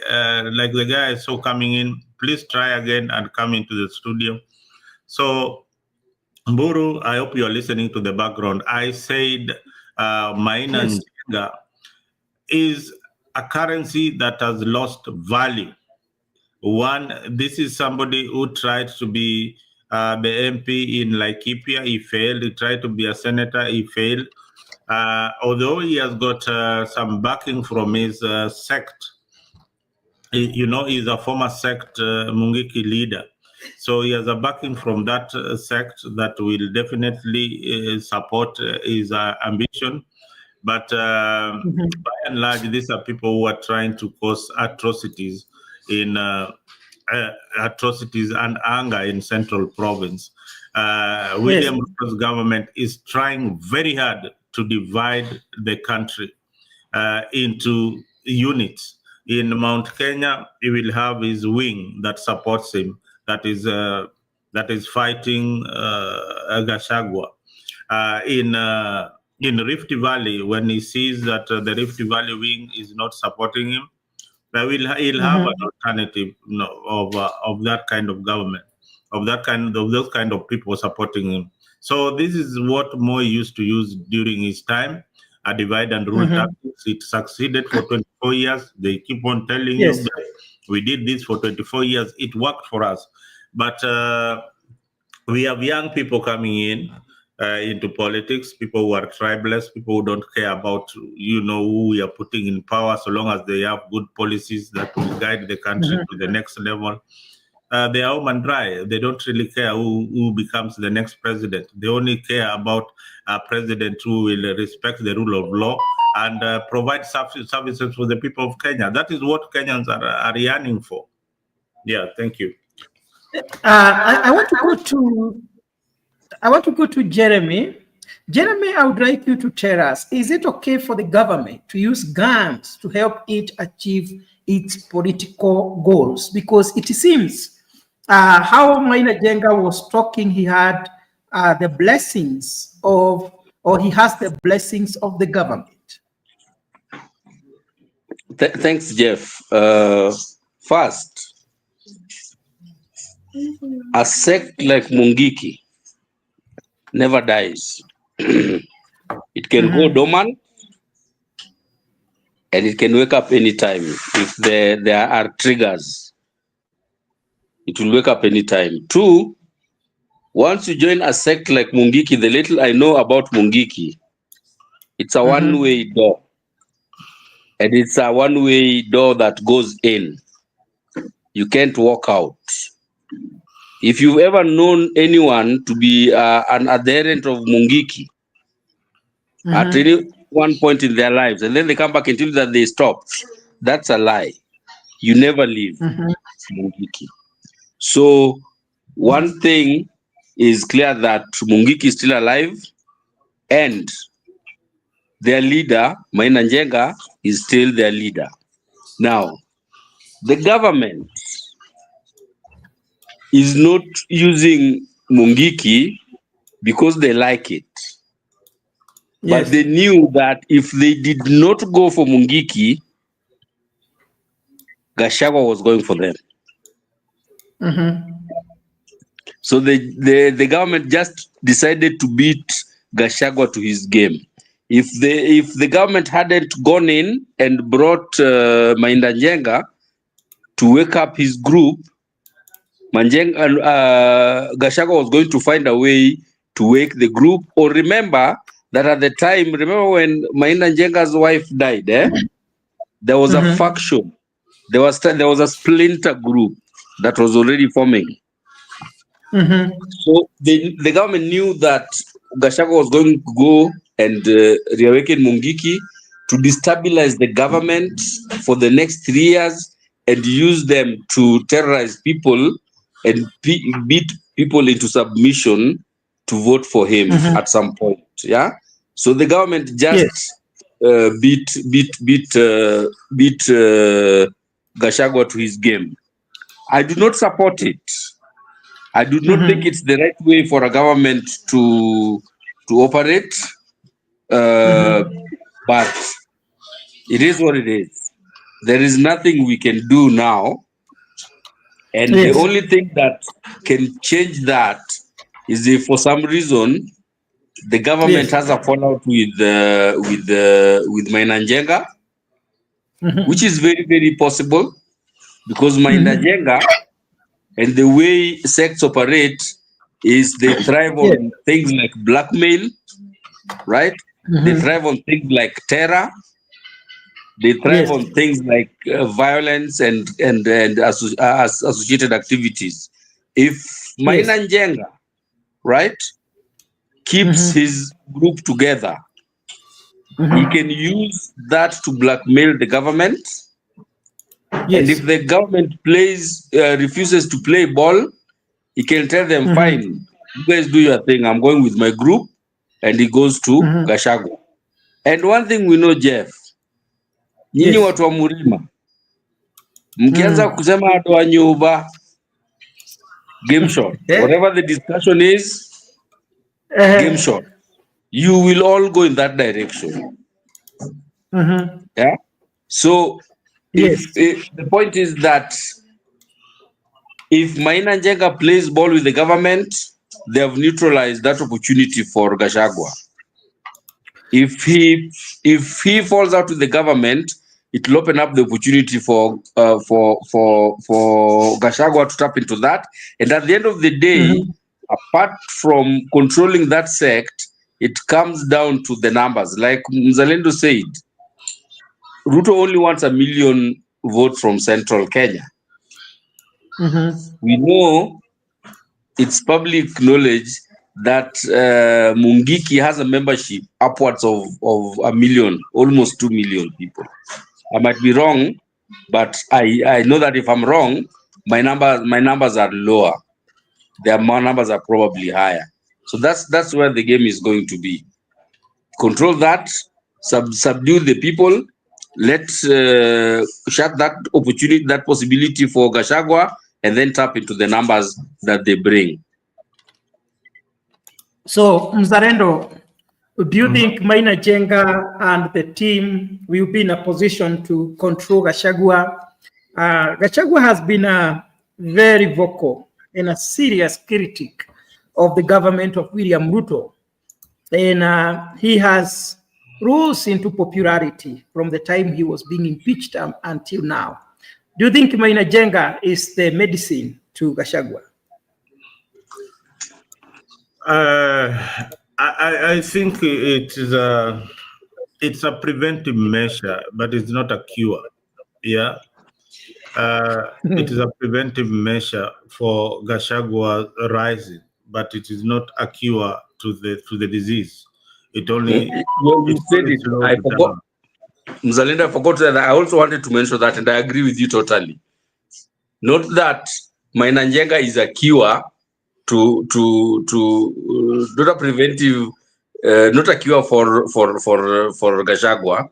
like the guy I saw coming in, please try again and come into the studio. So Mburu, I hope you are listening to the background. I said Maina Njenga is a currency that has lost value. One, this is somebody who tried to be the MP in Laikipia. He failed. He tried to be a senator. He failed. Although he has got some backing from his sect, he's a former sect Mungiki leader. So he has a backing from that sect that will definitely support his ambition. But by and large, these are people who are trying to cause atrocities in atrocities and anger in Central Province. William Ruto's government is trying very hard to divide the country into units. In Mount Kenya, he will have his wing that supports him, that is fighting Gachagua. In Rift Valley, when he sees that the Rift Valley wing is not supporting him, he'll have an alternative of that kind of government, of those kind of people supporting him. So this is what Moi used to use during his time, a divide and rule tactics. It succeeded for 24 years. They keep on telling you that we did this for 24 years. It worked for us. But we have young people coming in into politics, people who are tribalists, people who don't care about, who we are putting in power, so long as they have good policies that will guide the country to the next level. They are home and dry. They don't really care who becomes the next president. They only care about a president who will respect the rule of law and provide services for the people of Kenya. That is what Kenyans are yearning for. Yeah, thank you. I want to go to Jeremy. Jeremy, I would like you to tell us, is it okay for the government to use guns to help it achieve its political goals? Because it seems how Maina Jenga was talking, he had the blessings of, or he has the blessings of the government. Thanks, Jeff. First, a sect like Mungiki never dies. It can go dormant and it can wake up anytime. If there are triggers, it will wake up anytime. Two, once you join a sect like Mungiki, the little I know about Mungiki, it's a one-way door. And it's a one-way door that goes in. You can't walk out. If you've ever known anyone to be an adherent of Mungiki at any one point in their lives, and then they come back and tell you that they stopped, that's a lie. You never leave Mungiki. So one thing is clear, that Mungiki is still alive, and their leader, Maina Njenga, is still their leader. Now, the government is not using Mungiki because they like it. But they knew that if they did not go for Mungiki, Gachagua was going for them. So the government just decided to beat Gachagua to his game. If the government hadn't gone in and brought Mainda Njenga to wake up his group, Gachagua was going to find a way to wake the group. Or remember that at the time, when Mainda Njenga's wife died, there was a faction. There was a splinter group that was already forming. So the government knew that Gachagua was going to go and reawaken Mungiki to destabilize the government for the next 3 years and use them to terrorize people and beat people into submission to vote for him at some point. Yeah. So the government just beat Gachagua to his game. I do not support it. I do not think it's the right way for a government to operate, but it is what it is. There is nothing we can do now, and the only thing that can change that is if, for some reason, the government has a fallout with Mainda Njenga, which is very, very possible, because Mainda Njenga and the way sects operate is they thrive on things like blackmail, right? They thrive on things like terror. They thrive on things like violence and associated activities. If Mainda Njenga, right, keeps his group together, he can use that to blackmail the government. And if the government refuses to play ball, he can tell them, fine, you guys do your thing, I'm going with my group, and he goes to Gachagua. And one thing we know, Jeff, nyinyi watu wa Murima, mkianza kusema watu wa nyumba, game shot, whatever the discussion is, game shot, you will all go in that direction. Yeah. So if the point is that if Mainda Njenga plays ball with the government, they have neutralized that opportunity for Gachagua. If he falls out with the government, it will open up the opportunity for Gachagua to tap into that. And at the end of the day, apart from controlling that sect, it comes down to the numbers. Like Mzalendo said, Ruto only wants 1 million votes from Central Kenya. We know, it's public knowledge, that Mungiki has a membership upwards of 1 million, almost 2 million people. I might be wrong, but I know that if I'm wrong, my numbers are lower. Their numbers are probably higher. So that's where the game is going to be. Control that, subdue the people. Let's shut that opportunity, that possibility for Gachagua, and then tap into the numbers that they bring. So, Mzalendo, do you think Mainda Njenga and the team will be in a position to control Gachagua? Gachagua has been very vocal and a serious critic of the government of William Ruto. And he has rose into popularity from the time he was being impeached until now. Do you think Mainda Njenga is the medicine to Gachagua? I think it's a preventive measure, but it's not a cure. Yeah. It is a preventive measure for Gachagua rising, but it is not a cure to the disease. It only you said it. I forgot. Mzalendo, I forgot that. I also wanted to mention that, and I agree with you totally. Not that Mainda Njenga is a cure to not a preventive, not a cure for Gachagua,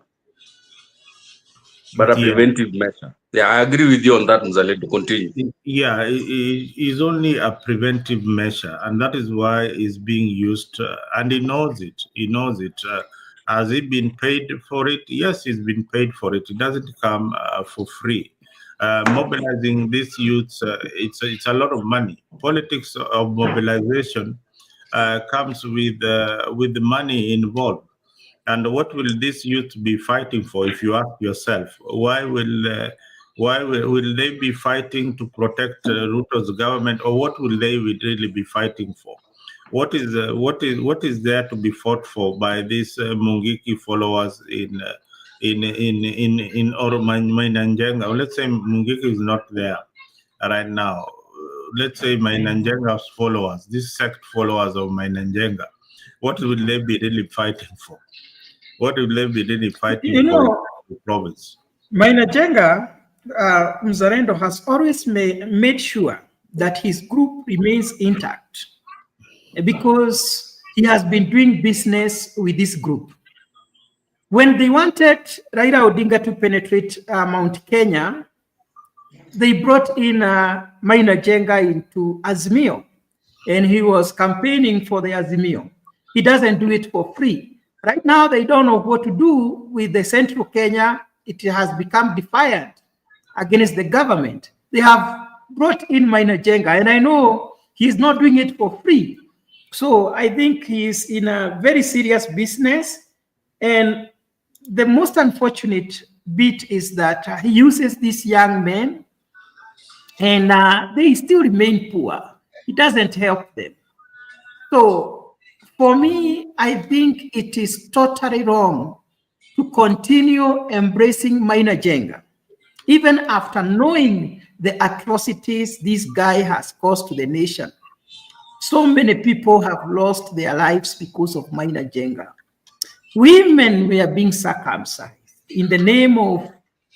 but a preventive measure. Yeah, I agree with you on that, Mzalendo. Continue. Yeah, it is only a preventive measure, and that is why it's being used, and he knows it. He knows it. Has he been paid for it? Yes, he's been paid for it. It doesn't come for free. Mobilizing these youths, it's a lot of money. Politics of mobilization comes with the money involved. And what will this youth be fighting for? If you ask yourself, why will they be fighting to protect Ruto's government, or what will they really be fighting for? What is there to be fought for by these Mungiki followers in Mainanjenga? Let's say Mungiki is not there right now. Let's say Mainanjenga's followers, these sect followers of Mainanjenga, what will they be really fighting for? What will they be really fighting for the province? Mainanjenga, Mzalendo has always made sure that his group remains intact because he has been doing business with this group. When they wanted Raila Odinga to penetrate Mount Kenya, they brought in Mainanjenga into Azimio, and he was campaigning for the Azimio. He doesn't do it for free. Right now, they don't know what to do with the Central Kenya. It has become defiant against the government. They have brought in Mainanjenga, and I know he's not doing it for free. So I think he's in a very serious business. And the most unfortunate bit is that he uses these young men, and they still remain poor. It doesn't help them. So for me, I think it is totally wrong to continue embracing Mainanjenga, even after knowing the atrocities this guy has caused to the nation. So many people have lost their lives because of Mainanjenga. Women were being circumcised in the name of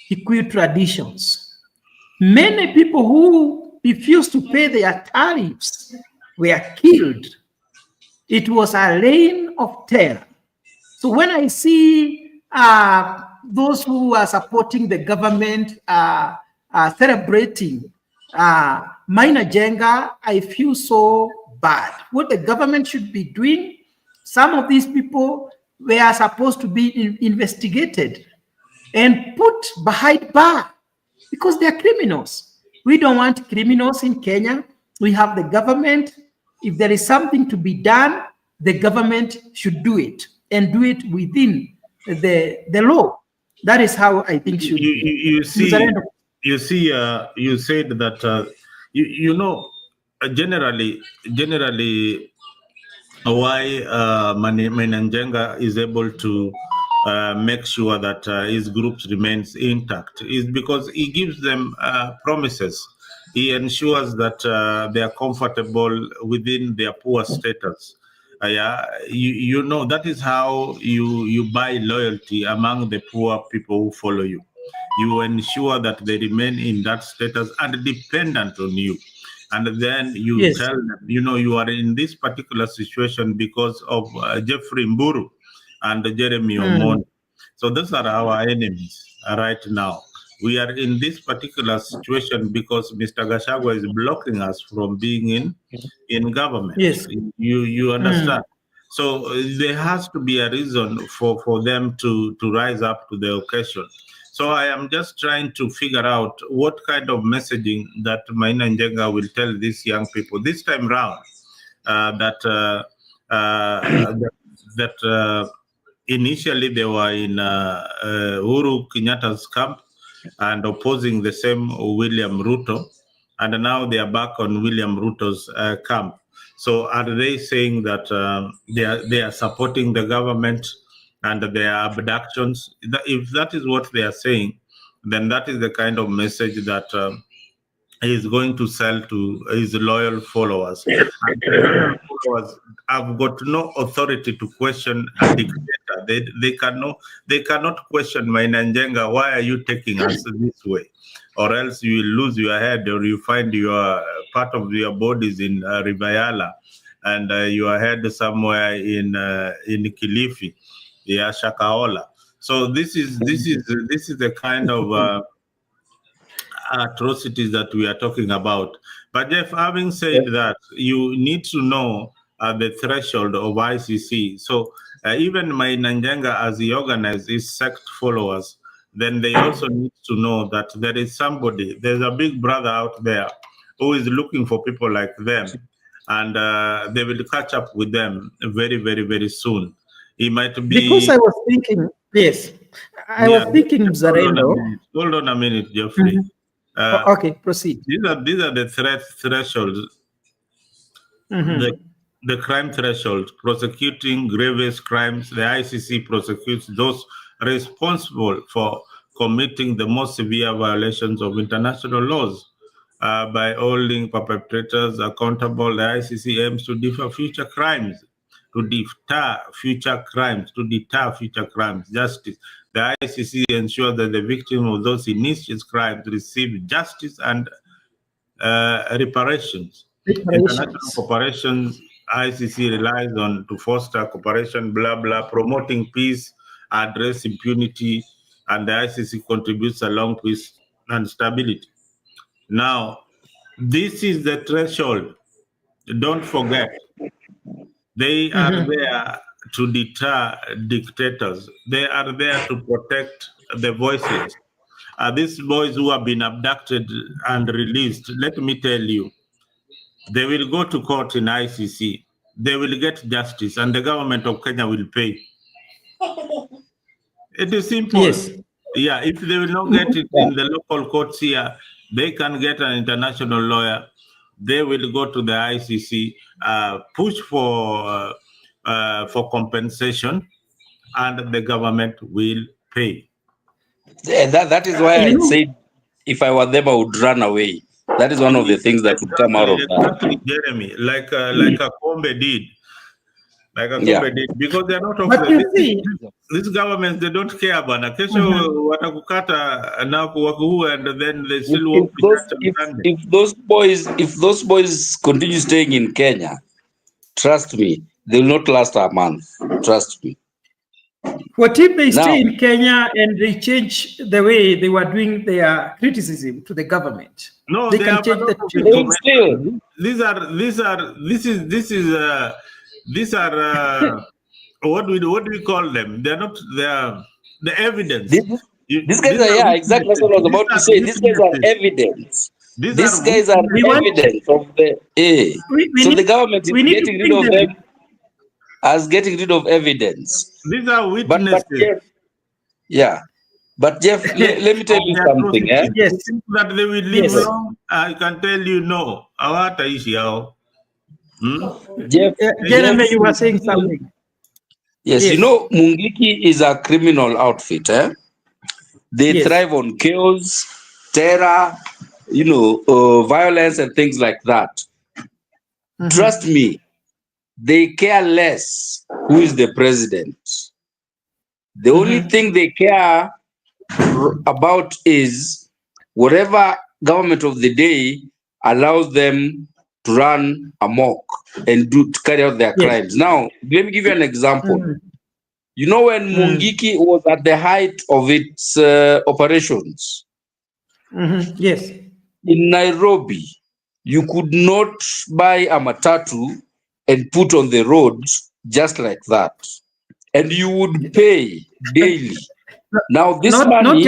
Kikuyu traditions. Many people who refused to pay their tariffs were killed. It was a reign of terror. So when I see those who are supporting the government celebrating Mainanjenga, I feel so bad. What the government should be doing, some of these people were supposed to be investigated and put behind bar because they're criminals. We don't want criminals in Kenya. We have the government. If there is something to be done, the government should do it and do it within the law. That is how I think should be. You said that generally why Mainanjenga is able to make sure that his groups remains intact is because he gives them promises. He ensures that they are comfortable within their poor status. That is how you buy loyalty among the poor people who follow you. You ensure that they remain in that status and dependent on you. And then you tell them, you are in this particular situation because of Jeffrey Mburu and Jeremy Omoni. So those are our enemies right now. We are in this particular situation because Mr. Gachagua is blocking us from being in government. Yes. You understand? So there has to be a reason for them to rise up to the occasion. So I am just trying to figure out what kind of messaging that Mainanjenga will tell these young people this time round, that initially they were in Uhuru Kenyatta's camp and opposing the same William Ruto, and now they are back on William Ruto's camp. So are they saying that they are supporting the government and there are abductions? If that is what they are saying, then that is the kind of message that he is going to sell to his loyal followers. And the loyal followers have got no authority to question a dictator. They cannot question Mainanjenga. Why are you taking us this way? Or else you will lose your head, or you find your part of your bodies in Rivayala, and your head somewhere in Kilifi, Shakahola. So this is the kind of atrocities that we are talking about. But Jeff, having said that, you need to know the threshold of ICC. So even Mainanjenga, as he organizes his sect followers, then they also need to know that there is somebody, there's a big brother out there who is looking for people like them. and they will catch up with them very, very, very soon. It might be Because I was thinking, yes, I was thinking, just hold on a Mzalendo. minute. Hold on a minute, Geoffrey. Okay, proceed. These are the thresholds, the crime threshold. Prosecuting grievous crimes, the ICC prosecutes those responsible for committing the most severe violations of international laws. By holding perpetrators accountable, the ICC aims to deter future crimes. Justice. The ICC ensures that the victims of those initiated crimes receive justice and reparations. International cooperation, ICC relies on to foster cooperation, promoting peace, address impunity, and the ICC contributes along peace and stability. Now, this is the threshold. Don't forget, they are there to deter dictators. They are there to protect the voiceless. These boys who have been abducted and released, let me tell you, they will go to court in ICC. They will get justice, and the government of Kenya will pay. It is simple. Yes. Yeah, if they will not get it in the local courts here, they can get an international lawyer. They will go to the ICC, push for compensation, and the government will pay. That is why I said if I were them, I would run away. That is one of the things that would come out of that. Exactly, Jeremy, like Akombe did. Because they are not these governments, they don't care about kesho watakukata na kuwakuhu, and then they still walk if those boys continue staying in Kenya, trust me, they will not last a month. Trust me. What if they stay in Kenya and they change the way they were doing their criticism to the government? No, they can change the These are what do we call them? They are the evidence. These guys are exactly what I was about to say. These guys are evidence. These guys are evidence of the so the government is getting rid of them as getting rid of evidence. These are witnesses. But Jeff, let me tell you something. Yes, that they will live long. I can tell you no. Jeremy, you were saying something. Yes, you know, Mungiki is a criminal outfit. They thrive on chaos, terror, violence and things like that. Trust me, they care less who is the president. The only thing they care about is whatever government of the day allows them to run amok and to carry out their crimes. Now, let me give you an example. You know, when Mungiki was at the height of its operations, yes, in Nairobi, you could not buy a matatu and put on the road just like that, and you would pay daily. Now, this money,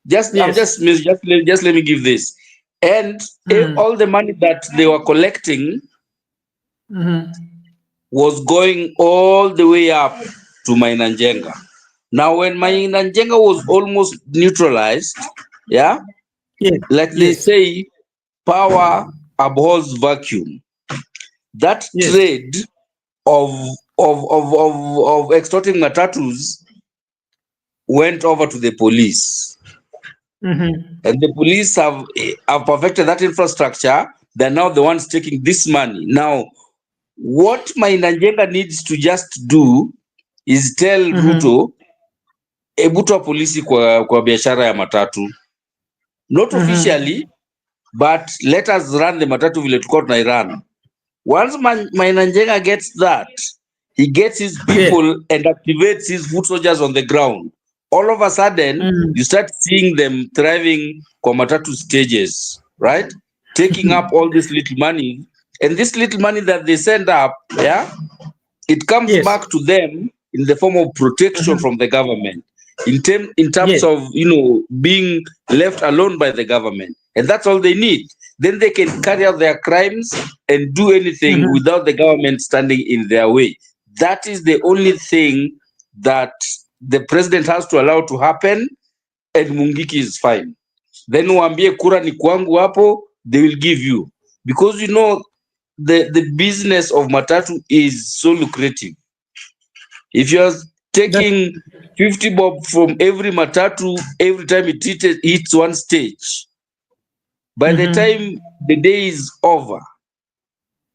just let me give this. And all the money that they were collecting was going all the way up to Mainanjenga. Now, when Mainanjenga was almost neutralized, they say, power abhors vacuum. That trade of extorting matatus went over to the police. And the police have perfected that infrastructure. They're now the ones taking this money. Now, what Mainanjenga needs to just do is tell Ruto, ebuto polisi kwa biashara ya matatu. Not officially, but let us run the matatu vile tulikuwa tunairan. Once Mainanjenga gets that, he gets his people and activates his foot soldiers on the ground. All of a sudden, you start seeing them thriving kwa matatu stages, right? Taking up all this little money. And this little money that they send up, it comes back to them in the form of protection from the government. In terms of, being left alone by the government. And that's all they need. then they can carry out their crimes and do anything without the government standing in their way. That is the only thing that the president has to allow to happen, and Mungiki is fine. Then waambie kura ni kwangu hapo, they will give you. Because you know, the business of matatu is so lucrative. If you are taking 50 bob from every matatu every time it hits one stage, by the time the day is over,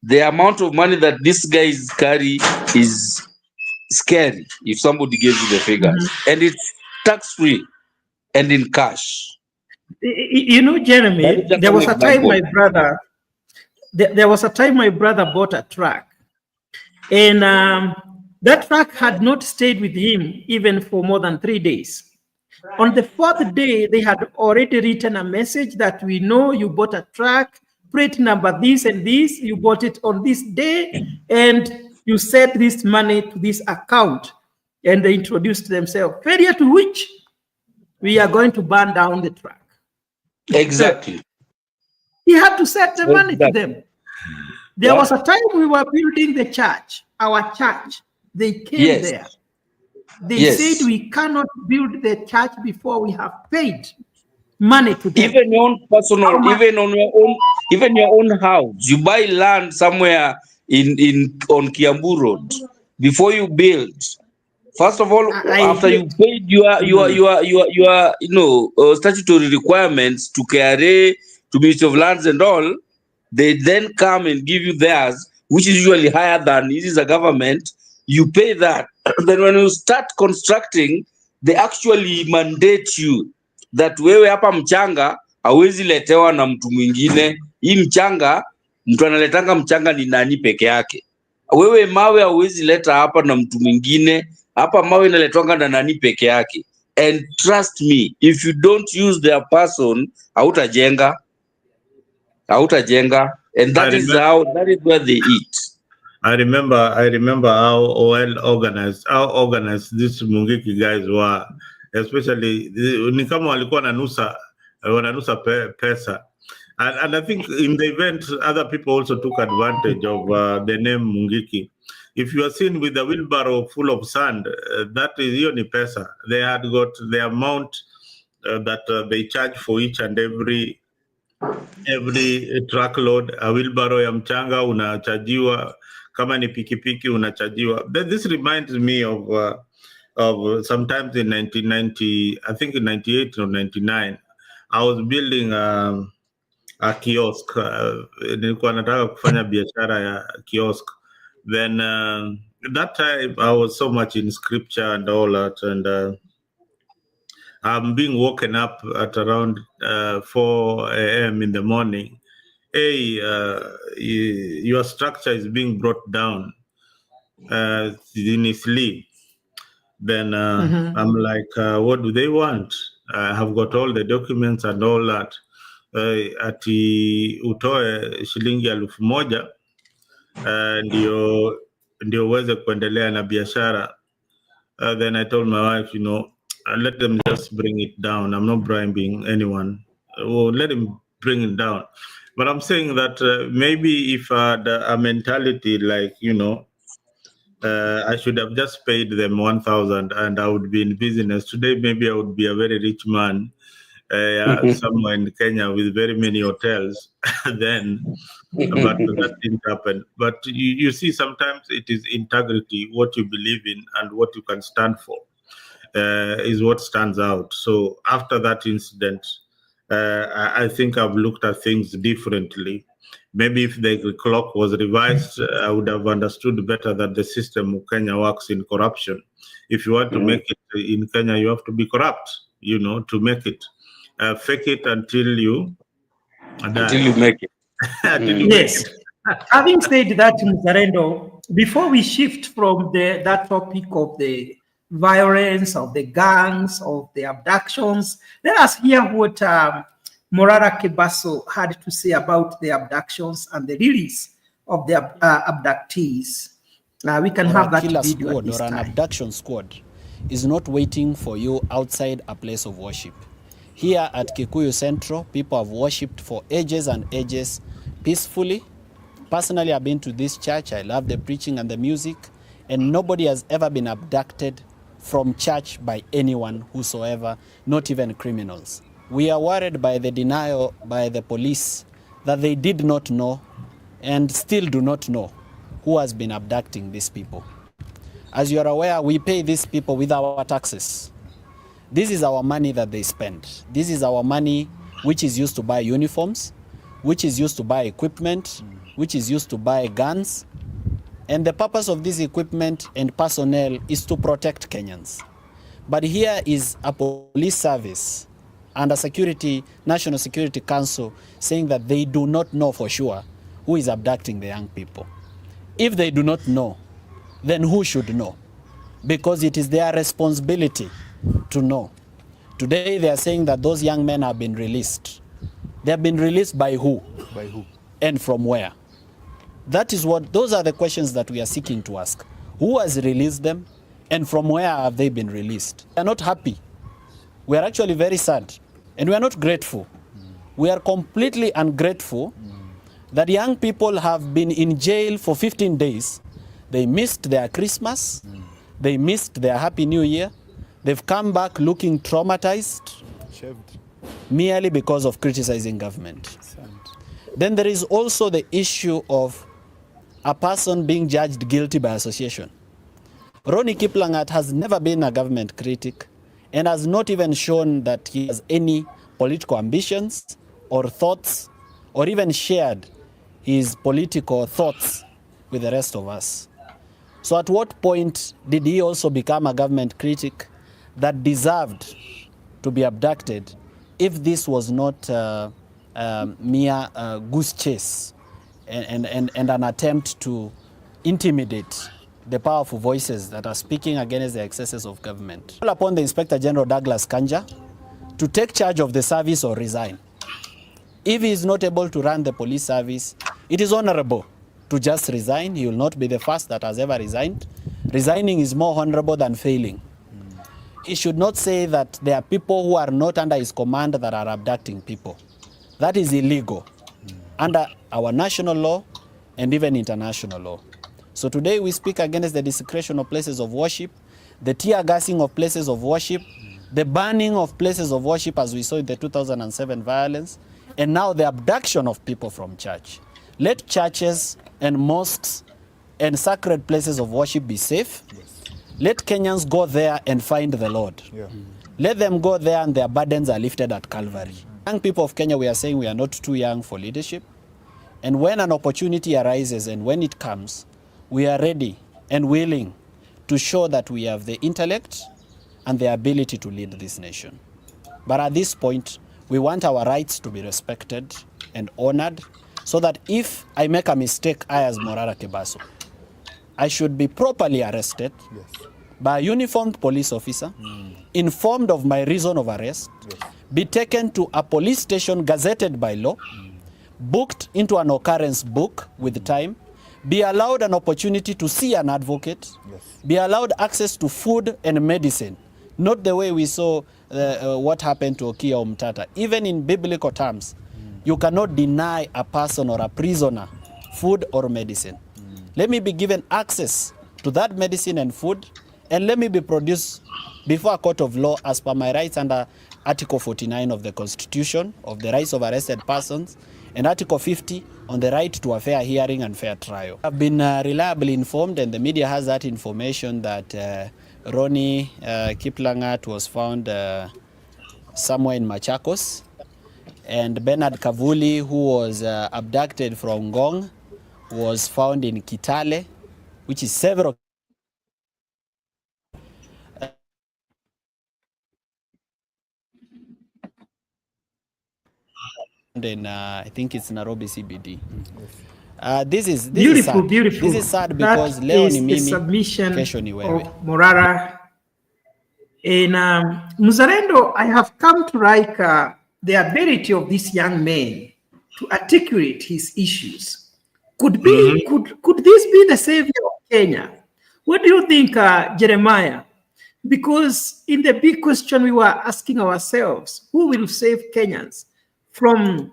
the amount of money that these guys carry is scary if somebody gives you the figures. And it's tax-free and in cash. You know, Jeremy, there was a time my brother bought a truck, and that truck had not stayed with him even for more than 3 days. On the 4th day, they had already written a message that we know you bought a truck, plate number this and this, you bought it on this day, and you set this money to this account. And they introduced themselves, failure to which we are going to burn down the truck. Exactly. He had to set the money to them. There was a time we were building the church, our church. They came there. They said we cannot build the church before we have paid money to them. Even your own personal, even your own house. You buy land somewhere on Kiambu Road before you build. First of all, after you paid your statutory requirements to KRA, to Ministry of Lands and all, they then come and give you theirs, which is usually higher than it is a government. You pay that. Then when you start constructing, they actually mandate you that wewe hapa mchanga hawezi letewa na mtu mwingine. Hii mchanga, mtu analetanga mchanga ni nani peke yake. Wewe mawe hawezi leta hapa na mtu mwingine. Hapa mawe inaletwanga na nani peke yake. And trust me, if you don't use their person, hautajenga. And that is where they eat. I remember how well organized these Mungiki guys were, especially ni kama walikuwa wananusa pesa. And I think in the event, other people also took advantage of the name Mungiki. If you are seen with a wheelbarrow full of sand, that is yoni pesa. They had got the amount that they charge for each and every truckload. A wheelbarrow ya mchanga unachajiwa, kama ni pikipiki unachajiwa. This reminds me of sometimes in 1990, I think in 98 or 99, I was building a kiosk. Nilikuwa nataka kufanya biashara ya kiosk. Then that time I was so much in scripture and all that, and I'm being woken up at around 4 a.m. in the morning. Hey, your structure is being brought down in his sleep. Then I'm like, what do they want? I have got all the documents and all that. Ati utoe shilingi 1,000 ndio uweze kuendelea na biashara. Then I told my wife, let them just bring it down. I'm not bribing anyone. Let him bring it down. But I'm saying that maybe if I had a mentality like, I should have just paid them 1,000 and I would be in business. Today, maybe I would be a very rich man somewhere in Kenya with very many hotels then, but that didn't happen. But you see, sometimes it is integrity, what you believe in and what you can stand for is what stands out. So after that incident, I think I've looked at things differently. Maybe if the clock was revised, I would have understood better that the system of Kenya works in corruption. If you want to make it in Kenya, you have to be corrupt, to make it. Fake it until you die. Until you make it. Yes. Having said that, Mzalendo, before we shift from that topic of the violence, of the gangs, of the abductions, let us hear what Morara Kebaso had to say about the abductions and the release of the abductees. We can have that video squad at this or an time. abduction squad is not waiting for you outside a place of worship. Here at Kikuyu Central, people have worshipped for ages and ages peacefully. Personally, I've been to this church. I love the preaching and the music, and nobody has ever been abducted from church by anyone whosoever, not even criminals. We are worried by the denial by the police that they did not know and still do not know who has been abducting these people. As you are aware, we pay these people with our taxes. This is our money that they spend. This is our money which is used to buy uniforms, which is used to buy equipment, which is used to buy guns. And the purpose of this equipment and personnel is to protect Kenyans. But here is a police service and a National Security Council saying that they do not know for sure who is abducting the young people. If they do not know, then who should know? Because it is their responsibility to know. Today they are saying that those young men have been released. They have been released by who? By who? And from where? Those are the questions that we are seeking to ask. Who has released them and from where have they been released? We are not happy. We are actually very sad and we are not grateful. We are completely ungrateful that young people have been in jail for 15 days. They missed their Christmas. They missed their Happy New Year. They've come back looking traumatized merely because of criticizing government. Then there is also the issue of a person being judged guilty by association. Ronnie Kiplangat has never been a government critic and has not even shown that he has any political ambitions or thoughts or even shared his political thoughts with the rest of us. So at what point did he also become a government critic that deserved to be abducted if this was not mere goose chase and an attempt to intimidate the powerful voices that are speaking against the excesses of government? Call upon the Inspector General Douglas Kanja to take charge of the service or resign. If he is not able to run the police service, it is honorable to just resign. He will not be the first that has ever resigned. Resigning is more honorable than failing. He should not say that there are people who are not under his command that are abducting people. That is illegal under our national law and even international law. So today we speak against the desecration of places of worship, the tear gassing of places of worship, the burning of places of worship as we saw in the 2007 violence, and now the abduction of people from church. Let churches and mosques and sacred places of worship be safe. Let Kenyans go there and find the Lord. Let them go there and their burdens are lifted at Calvary. Young people of Kenya, we are saying we are not too young for leadership. And when an opportunity arises and when it comes, we are ready and willing to show that we have the intellect and the ability to lead this nation. But at this point, we want our rights to be respected and honored so that if I make a mistake, I as Morara Kebaso, I should be properly arrested by a uniformed police officer, informed of my reason of arrest, be taken to a police station gazetted by law, booked into an occurrence book with time, be allowed an opportunity to see an advocate, be allowed access to food and medicine, not the way we saw what happened to Okia Omtata. Even in biblical terms, you cannot deny a person or a prisoner food or medicine. Let me be given access to that medicine and food, and let me be produced before a court of law as per my rights under Article 49 of the Constitution of the rights of arrested persons and Article 50 on the right to a fair hearing and fair trial. I've been reliably informed, and the media has that information, that Ronnie Kiplangat was found somewhere in Machakos, and Bernard Kavuli, who was abducted from Ngong, was found in Kitale, which is several in I think it's Nairobi CBD. This is beautiful, sad. beautiful. This is sad because leo ni mimi, submission kesho ni wewe. of Morara. In Mzalendo, I have come to like the ability of this young man to articulate his issues. Could this be the savior of Kenya? What do you think, Jeremiah? because in the big question we were asking ourselves, who will save Kenyans from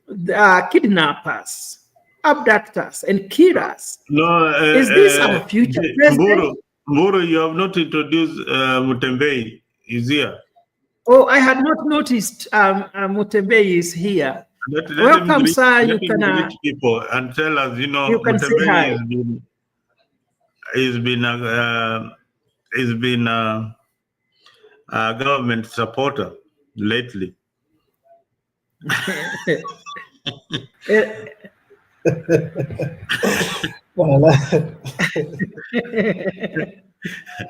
the kidnappers, abductors, and killers? No, Is this our future president? Mburu, you have not introduced Mutembei. Is here. Oh, I had not noticed Mutembei is here. Let Welcome, him sir. let him greet people and tell us, you can say Mutembei hi. has been a government supporter lately.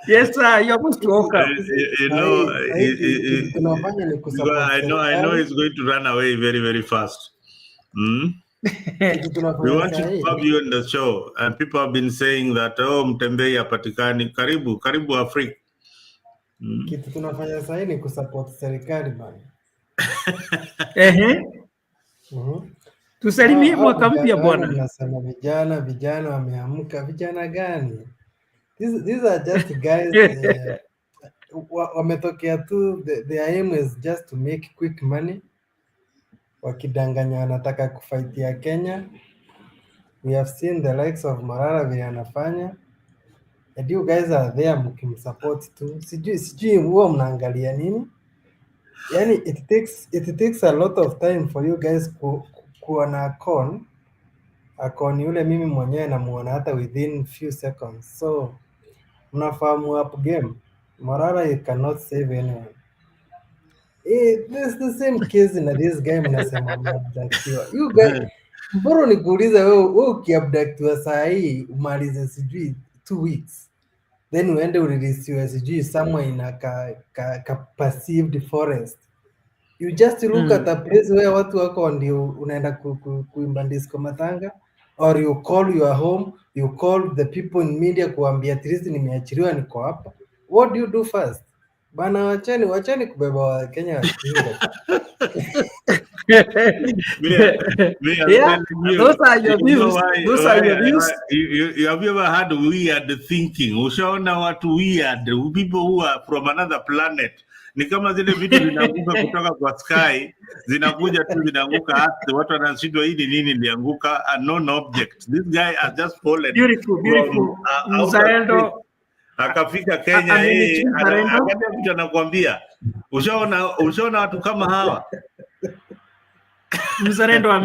Yes, sir. You're most welcome. I know he's going to run away very, very fast. We want to have you on the show, and people have been saying that, oh, Mtembei hapatikani. Karibu Afrika. Kitu tunafanya sasa ni kusupport serikali bana. Tusalimie mwaka mpya bwana. Mnasema vijana wameamka. Vijana gani? These are just guys wametokea tu, their aim is just to make quick money. Wakidanganya wanataka kufaitia Kenya. We have seen the likes of Marara vile anafanya. And you guys are there mkimsupport tu. Sijui huwa mnaangalia nini? Yani it takes a lot of time for you guys kuwa na akon yule mimi mwenyewe namuona hata within few seconds. So mnafahamu up game. Marara, you cannot save anyone. It's the same case na this guy mnasema mnabductiwa. You guys, mbona nikuuliza wewe ukiabductiwa saa hii umalize sijui 2 weeks. Then uende ureleasiwe sijui somewhere in a perceived forest. You just look at a place where watu wako ndio unaenda kuimba disco matanga, or you call your home, you call the people in media kuambia at least nimeachiliwa niko hapa. What do you do first? Bana, wacheni kubeba wa Kenya wajinga. Yeah, those are your views. Those are your views. Have you ever had weird thinking? Ushaona watu weird, people who are from another planet. Ni kama zile vitu zinaanguka kutoka kwa sky, zinakuja tu zinaanguka earth, watu wanashindwa hii ni nini ilianguka, a non object. This guy has just fallen. Beautiful. Mzalendo akafika Kenya, akaja mtu anakuambia ushaona watu kama hawa. Mzalendo, a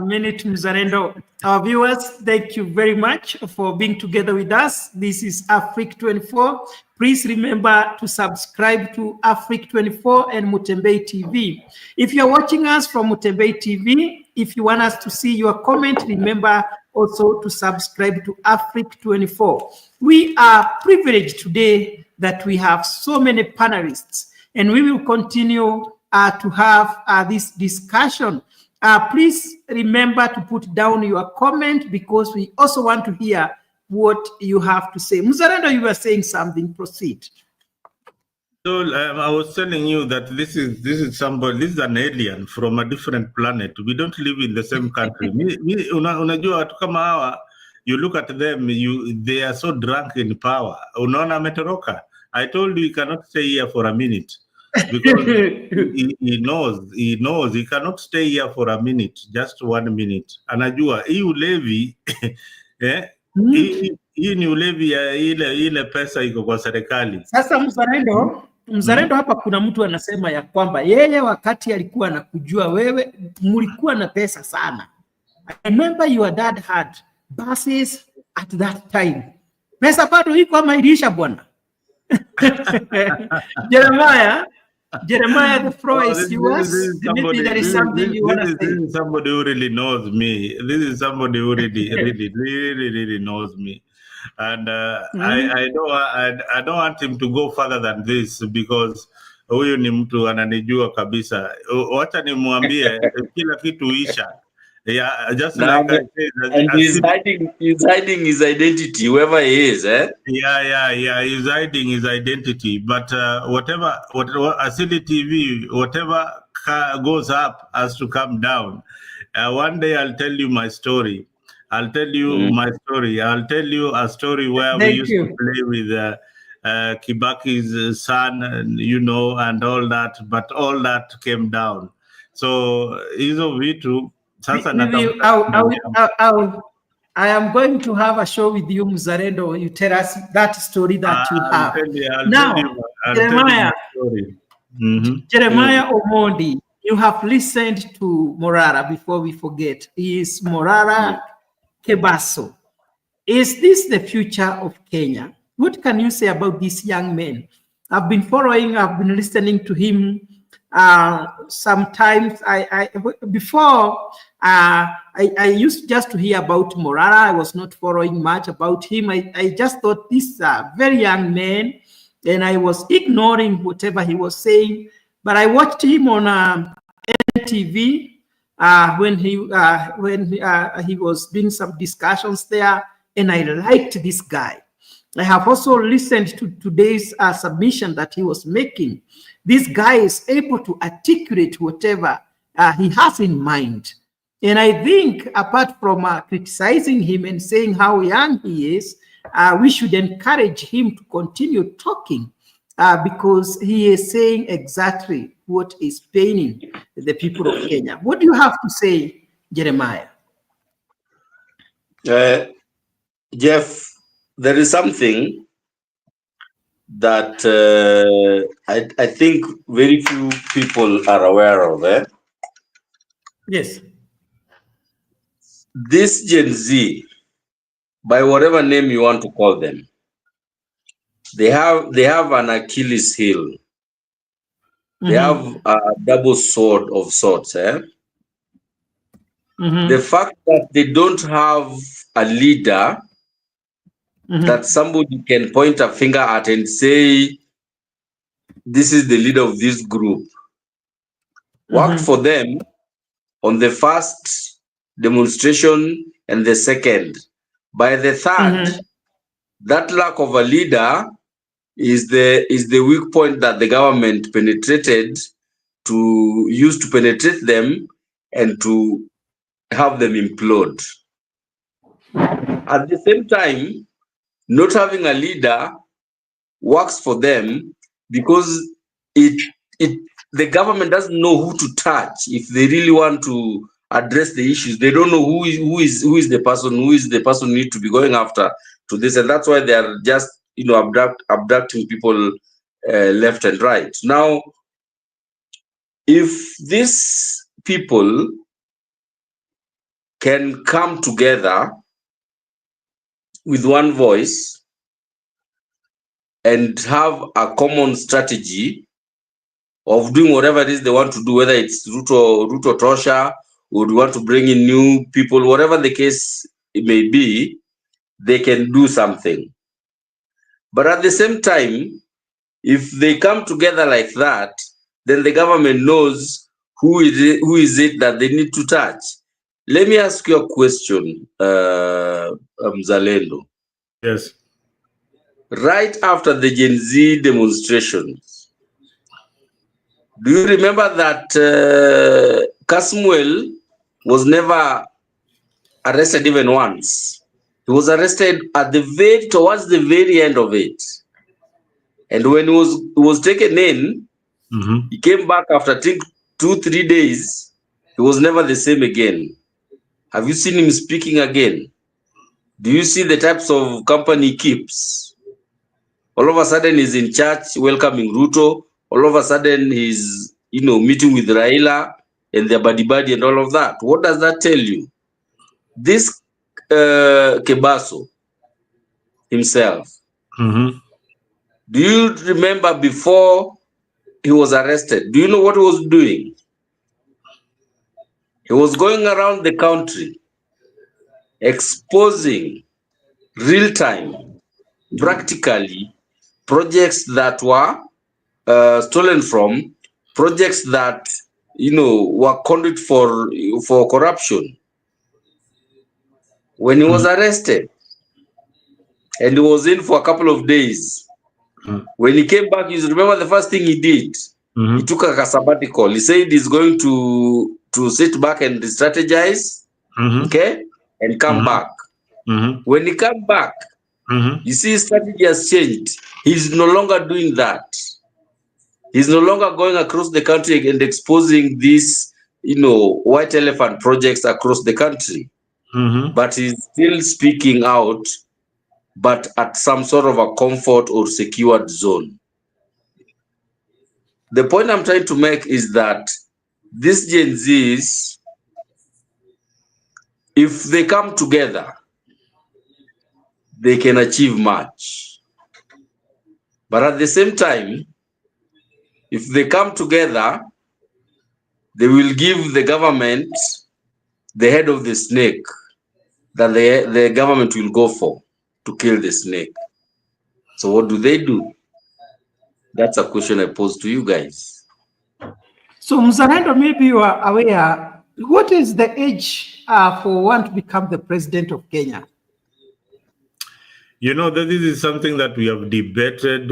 minute, Mzalendo. Our viewers, thank you very much for being together with us. This is Africa 24. Please remember to subscribe to Africa 24 and Mutembei TV. If you're watching us from Mutembei TV, if you want us to see your comment, remember also to subscribe to Africa 24. We are privileged today that we have so many panelists, and we will continue to have this discussion. Please remember to put down your comment because we also want to hear what you have to say. Mzalendo, you were saying something. Proceed. So I was telling you that this is an alien from a different planet. We don't live in the same country. Unajua watu kama hawa, you look at them, they are so drunk in power. Unaona ametoroka. I told you he cannot stay here for a minute. Because he knows he cannot stay here for a minute, just 1 minute. Anajua hii ulevi hii ni ulevi ya ile pesa iko kwa serikali. Sasa Mzalendo hapa kuna mtu anasema ya kwamba yeye wakati alikuwa anakujua wewe mlikuwa na pesa sana. I remember your dad had buses at that time. Pesa bado iko ama ilisha bwana? Jeremiah, the floor is yours. Maybe there is something you want to say. This is somebody who really knows me. This is somebody who really knows me. And I don't want him to go further than this because huyu ni mtu ananijua kabisa. Wacha nimwambie kila kitu isha. Yeah, just like I said, and he's hiding his identity, whoever he is, eh? Yeah. He's hiding his identity. But whatever Asili TV, whatever goes up has to come down. One day I'll tell you my story. I'll tell you my story. I'll tell you a story where we used to play with Kibaki's son, and all that, but all that came down. So hizo vitu sasa I am going to have a show with you, Mzalendo. You tell us that story that you have. Jeremiah, Jeremiah Omondi, you have listened to Morara before we forget. He is Morara Kebaso. Is this the future of Kenya? What can you say about this young man? I've been listening to him. Sometimes I used just to hear about Morara. I was not following much about him. I just thought this is a very young man, and I was ignoring whatever he was saying. But I watched him on NTV when he was doing some discussions there, and I liked this guy. I have also listened to today's submission that he was making. This guy is able to articulate whatever he has in mind. And I think apart from criticizing him and saying how young he is, we should encourage him to continue talking because he is saying exactly what is paining the people of Kenya. What do you have to say, Jeremiah? Jeff, there is something that I think very few people are aware of. Yes. This Gen Z, by whatever name you want to call them, they have an Achilles heel. They have a double sword of sorts. The fact that they don't have a leader that somebody can point a finger at and say, this is the leader of this group, worked for them on the first demonstration and the second. By the third, that lack of a leader is the weak point that the government penetrated to use to penetrate them and to have them implode. At the same time, not having a leader works for them because the government doesn't know who to touch if they really want to address the issues. They don't know who is the person who need to be going after to this, and that's why they are just abducting people left and right. Now, if these people can come together with one voice and have a common strategy of doing whatever it is they want to do, whether it's Ruto Tosha, or they want to bring in new people, whatever the case it may be, they can do something. But at the same time, if they come together like that, then the government knows who is it that they need to touch. Let me ask you a question, Mzalendo. Yes. Right after the Gen Z demonstrations, do you remember that Kasmuel was never arrested even once? He was arrested at towards the very end of it. And when he was taken in, he came back after I think 2-3 days. He was never the same again. Have you seen him speaking again? Do you see the types of company he keeps? All of a sudden he's in church welcoming Ruto. All of a sudden he's meeting with Raila and their buddy and all of that. What does that tell you? This Kebaso himself, do you remember before he was arrested? Do you know what he was doing? He was going around the country exposing real-time, practically, projects that were stolen from, projects that were conduit for corruption. When he was arrested, and he was in for a couple of days, when he came back, you remember the first thing he did? He took a sabbatical. He said he's going to sit back and strategize, okay, and come back. When he came back, You see, his strategy has changed. He's no longer doing that. He's no longer going across the country and exposing these, white elephant projects across the country. But he's still speaking out, but at some sort of a comfort or secured zone. The point I'm trying to make is that these Gen Zs, if they come together, they can achieve much. But at the same time, if they come together, they will give the government the head of the snake that the government will go for to kill the snake. So what do? That's a question I pose to you guys. So Mzalendo, maybe you are aware, what is the age for one to become the president of Kenya? This is something that we have debated.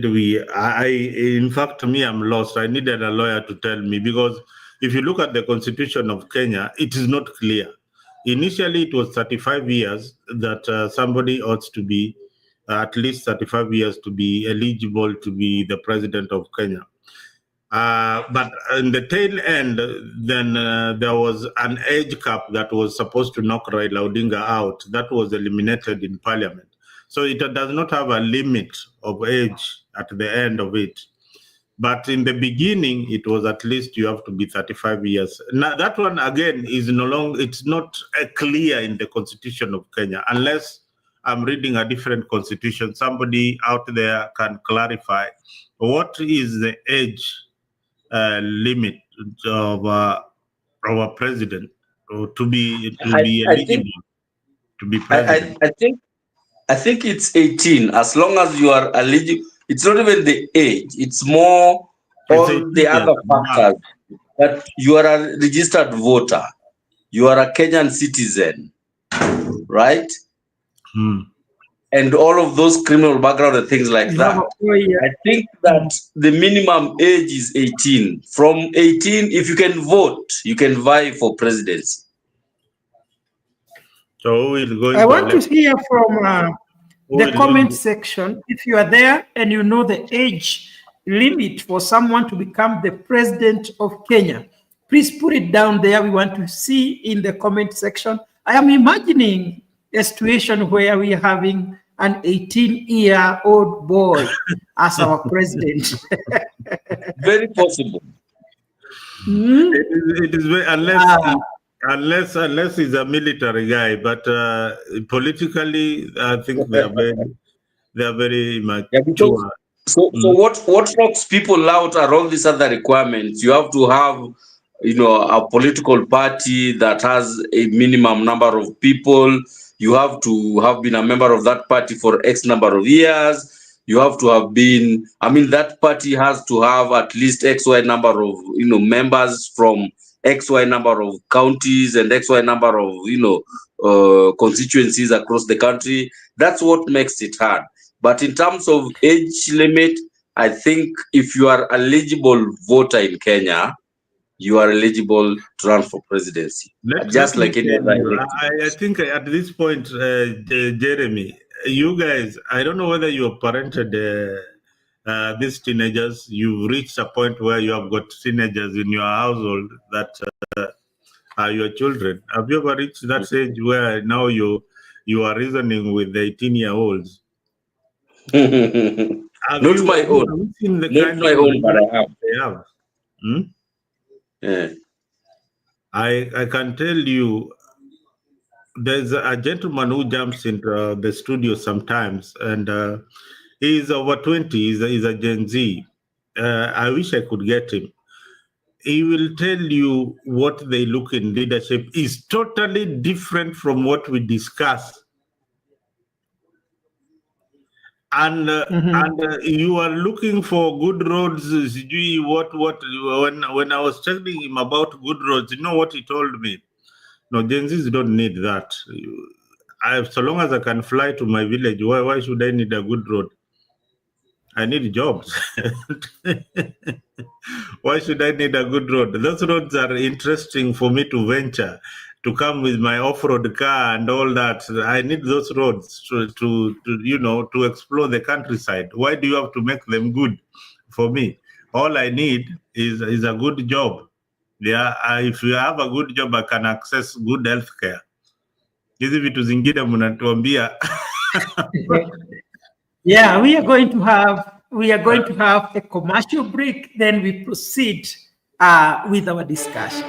In fact, I'm lost. I needed a lawyer to tell me, because if you look at the constitution of Kenya, it is not clear. Initially, it was 35 years that somebody ought to be, at least 35 years to be eligible to be the president of Kenya. But in the tail end, then there was an age cap that was supposed to knock Raila Odinga out. That was eliminated in parliament. So it does not have a limit of age at the end of it. But in the beginning, it was at least you have to be 35 years. Now, that one, again, is no longer, it's not clear in the constitution of Kenya, unless I'm reading a different constitution. Somebody out there can clarify what is the age limit of our president to be eligible to be president. I think it's 18. As long as you are eligible, it's not even the age. It's more all the other factors. That you are a registered voter, you are a Kenyan citizen, right? And all of those criminal background and things like that. I think that the minimum age is 18. From 18, if you can vote, you can vie for presidency. So who is going I want to hear from the comment section. If you are there and you know the age limit for someone to become the president of Kenya, please put it down there. We want to see in the comment section. I am imagining a situation where we are having an 18-year-old boy as our president. Very possible. It is very, unless he's a military guy, but politically, I think they are very mature. So what knocks people out are all these other requirements. You have to have, a political party that has a minimum number of people. You have to have been a member of that party for X number of years. You have to have been, that party has to have at least XY number of, members from XY number of counties and XY number of, constituencies across the country. That's what makes it hard. But in terms of age limit, I think if you are eligible voter in Kenya, you are eligible to run for presidency. Just like any other. I think at this point, Jeremy, you guys, I don't know whether you have parented these teenagers. You've reached a point where you have got teenagers in your household that are your children. Have you ever reached that stage where now you are reasoning with the 18-year-olds? Not my own. Not my own, but I have. They have. Yeah. I can tell you, there's a gentleman who jumps into the studio sometimes, and he's over 20. He's a Gen Z. I wish I could get him. He will tell you what they look in leadership is totally different from what we discuss. And you are looking for good roads. When I was telling him about good roads, you know what he told me? No, Gen Zs don't need that. So long as I can fly to my village, why should I need a good road? I need jobs. Why should I need a good road? Those roads are interesting for me to venture to come with my off-road car and all that. I need those roads to explore the countryside. Why do you have to make them good for me? All I need is a good job. Yeah, if you have a good job, I can access good health care. Hizi vitu zingine mnatuambia. Yeah, we are going to have a commercial break, then we proceed with our discussion.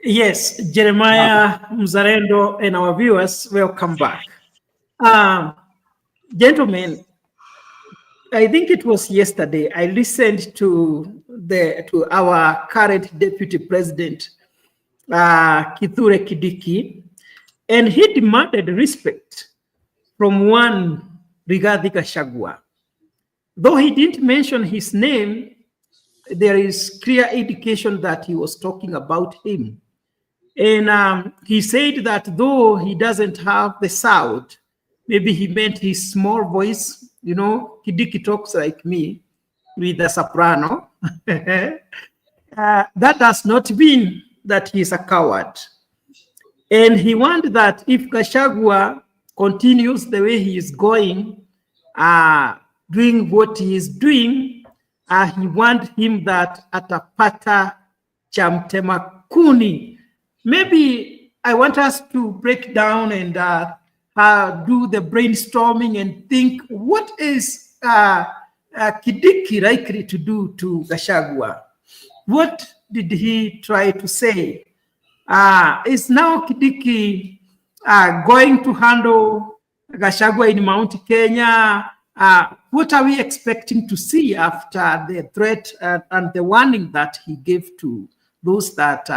Yes, Jeremiah, Mzalendo, and our viewers, welcome back. Gentlemen, I think it was yesterday I listened to our current deputy president, Kithure Kindiki, and he demanded respect from one Rigathi Gachagua. Though he didn't mention his name, there is clear indication that he was talking about him. And he said that though he doesn't have the sound, maybe he meant his small voice. You know, Kindiki talks like me with a soprano. That does not mean that he's a coward. And he wanted that if Gachagua continues the way he is going, doing what he is doing, he wants him that atapata chamtema kuni. Maybe I want us to break down and do the brainstorming and think, what is Kindiki likely to do to Gachagua? What did he try to say? Is now Kindiki going to handle Gachagua in Mount Kenya? What are we expecting to see after the threat and the warning that he gave to those that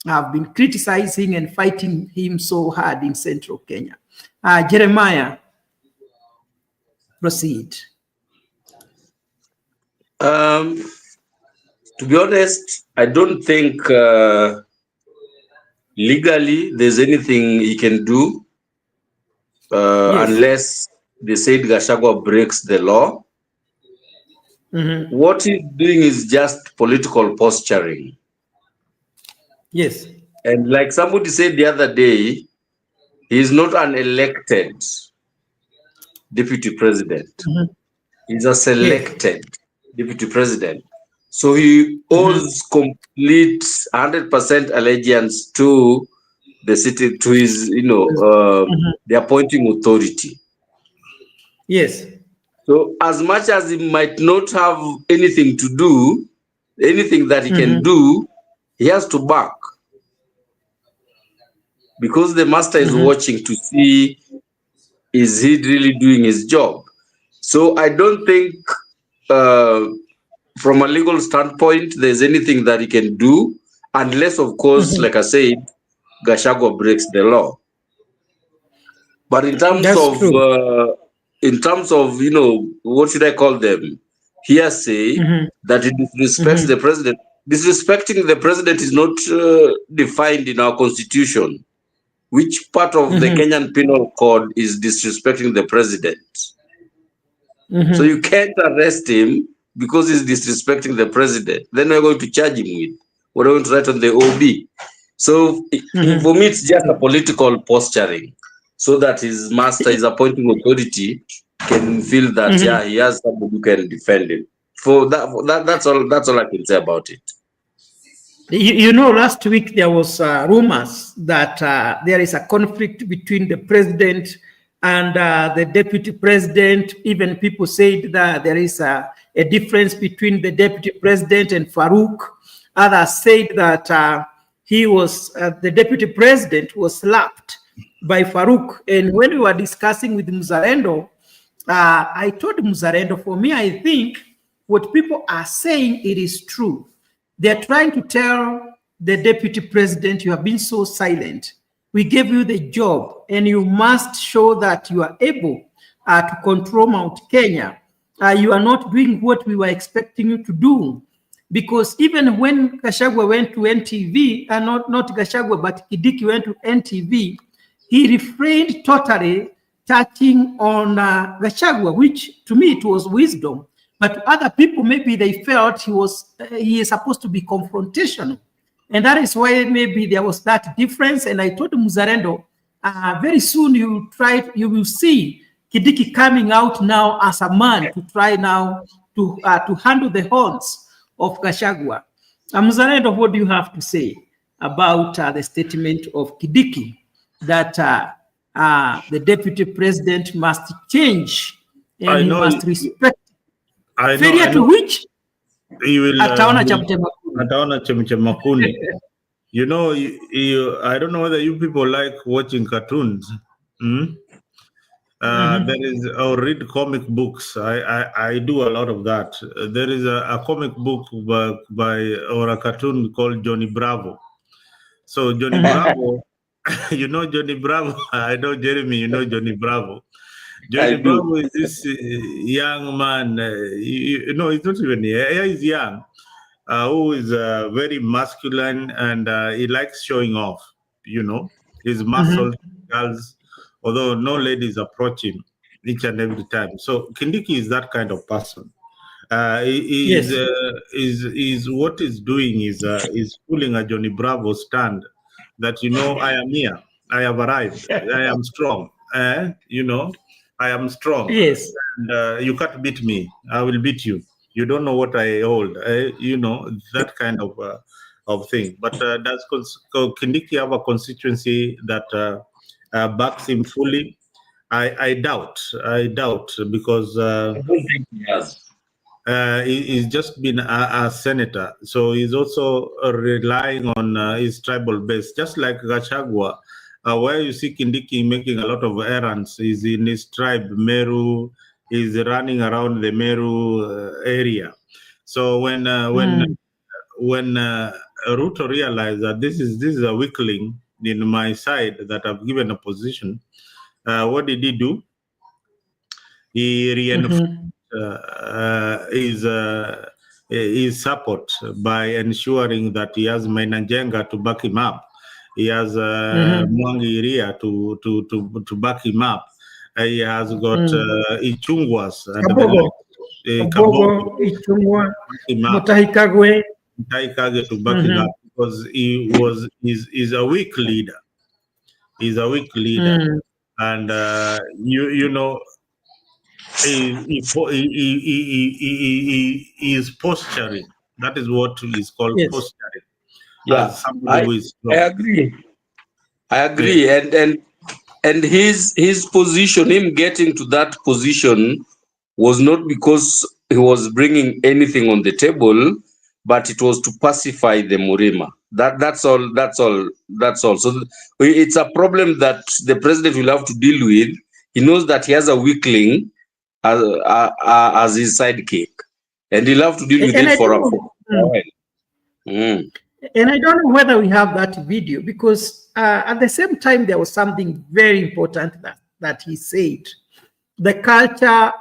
have been criticizing and fighting him so hard in central Kenya? Jeremiah, proceed. To be honest, I don't think legally there's anything he can do Yes. unless they said Gachagua breaks the law. Mm-hmm. What he's doing is just political posturing. Yes. And like somebody said the other day, he's not an elected deputy president. Mm-hmm. He's a selected deputy president. So he owes complete 100% allegiance to the city, to his, the appointing authority. Yes. So as much as he might not have anything to do, anything that he can do, he has to back. Because the master is watching to see, is he really doing his job? So I don't think from a legal standpoint, there's anything that he can do, unless, of course, like I said, Gachagua breaks the law. But in terms of, what should I call them? Hearsay, that it disrespects the president. Disrespecting the president is not defined in our constitution. Which part of the Kenyan Penal Code is disrespecting the president? So you can't arrest him because he's disrespecting the president. Then we're going to charge him with what we're going to write on the OB. So for me, it's just a political posturing, so that his master, his appointing authority, can feel that he has somebody who can defend him. For that's all I can say about it. Last week there was rumors that there is a conflict between the president and the deputy president. Even people said that there is a difference between the deputy president and Farouk. Others said that the deputy president was slapped by Farouk. And when we were discussing with Mzalendo, I told Mzalendo, for me, I think what people are saying, it is true. They're trying to tell the deputy president, you have been so silent. We gave you the job, and you must show that you are able to control Mount Kenya. You are not doing what we were expecting you to do. because even when Gachagua went to NTV, and not Gachagua, but Kidiki went to NTV, he refrained totally, touching on Gachagua, which to me it was wisdom. But to other people, maybe they felt he is supposed to be confrontational. And that is why maybe there was that difference. And I told Muzalendo, very soon you will see Kidiki coming out now as a man to try now to handle the horns of Gachagua. Muzalendo, what do you have to say about the statement of Kidiki that the deputy president must change and he must respect failure to which he will ataona Chemchema Kuni. You know, I don't know whether you people like watching cartoons. There is, or read comic books. I do a lot of that. There is a comic book or a cartoon called Johnny Bravo. So Johnny Bravo, you know Johnny Bravo. I know Jeremy, you know Johnny Bravo. Johnny Bravo is this young man. You know, he's not even here. He's young, who is very masculine, and he likes showing off. You know, his muscles, girls, although no ladies approach him each and every time. So Kindiki is that kind of person. Is what he's doing is pulling a Johnny Bravo stand that, you know, I am here, I have arrived, I am strong, you know, I am strong. Yes. And you can't beat me, I will beat you. You don't know what I hold, you know, that kind of thing. But does Kindiki have a constituency that backs him fully? I doubt, because I don't think he has. He's just been a senator, so he's also relying on his tribal base, just like Gachagua, where you see Kindiki making a lot of errands. He's in his tribe, Meru. He's running around the Meru area. So when Ruto realized that this is a weakling in my side that I've given a position, what did he do? He reinforced his support by ensuring that he has Mainanjenga to back him up. He has Mwangi Iria to back him up. He has got Ichungwas and Kabogo, Ichungwa, Mutahi Kagwe to back him up, because he's a weak leader. He's a weak leader, and you know, he is posturing. That is what is called posturing. Yeah, I agree. And his position, him getting to that position, was not because he was bringing anything on the table, but it was to pacify the Murima. That's all. So it's a problem that the president will have to deal with. He knows that he has a weakling as his sidekick, and he'll have to deal with it for a while. And I don't know whether we have that video, because at the same time there was something very important that he said. The culture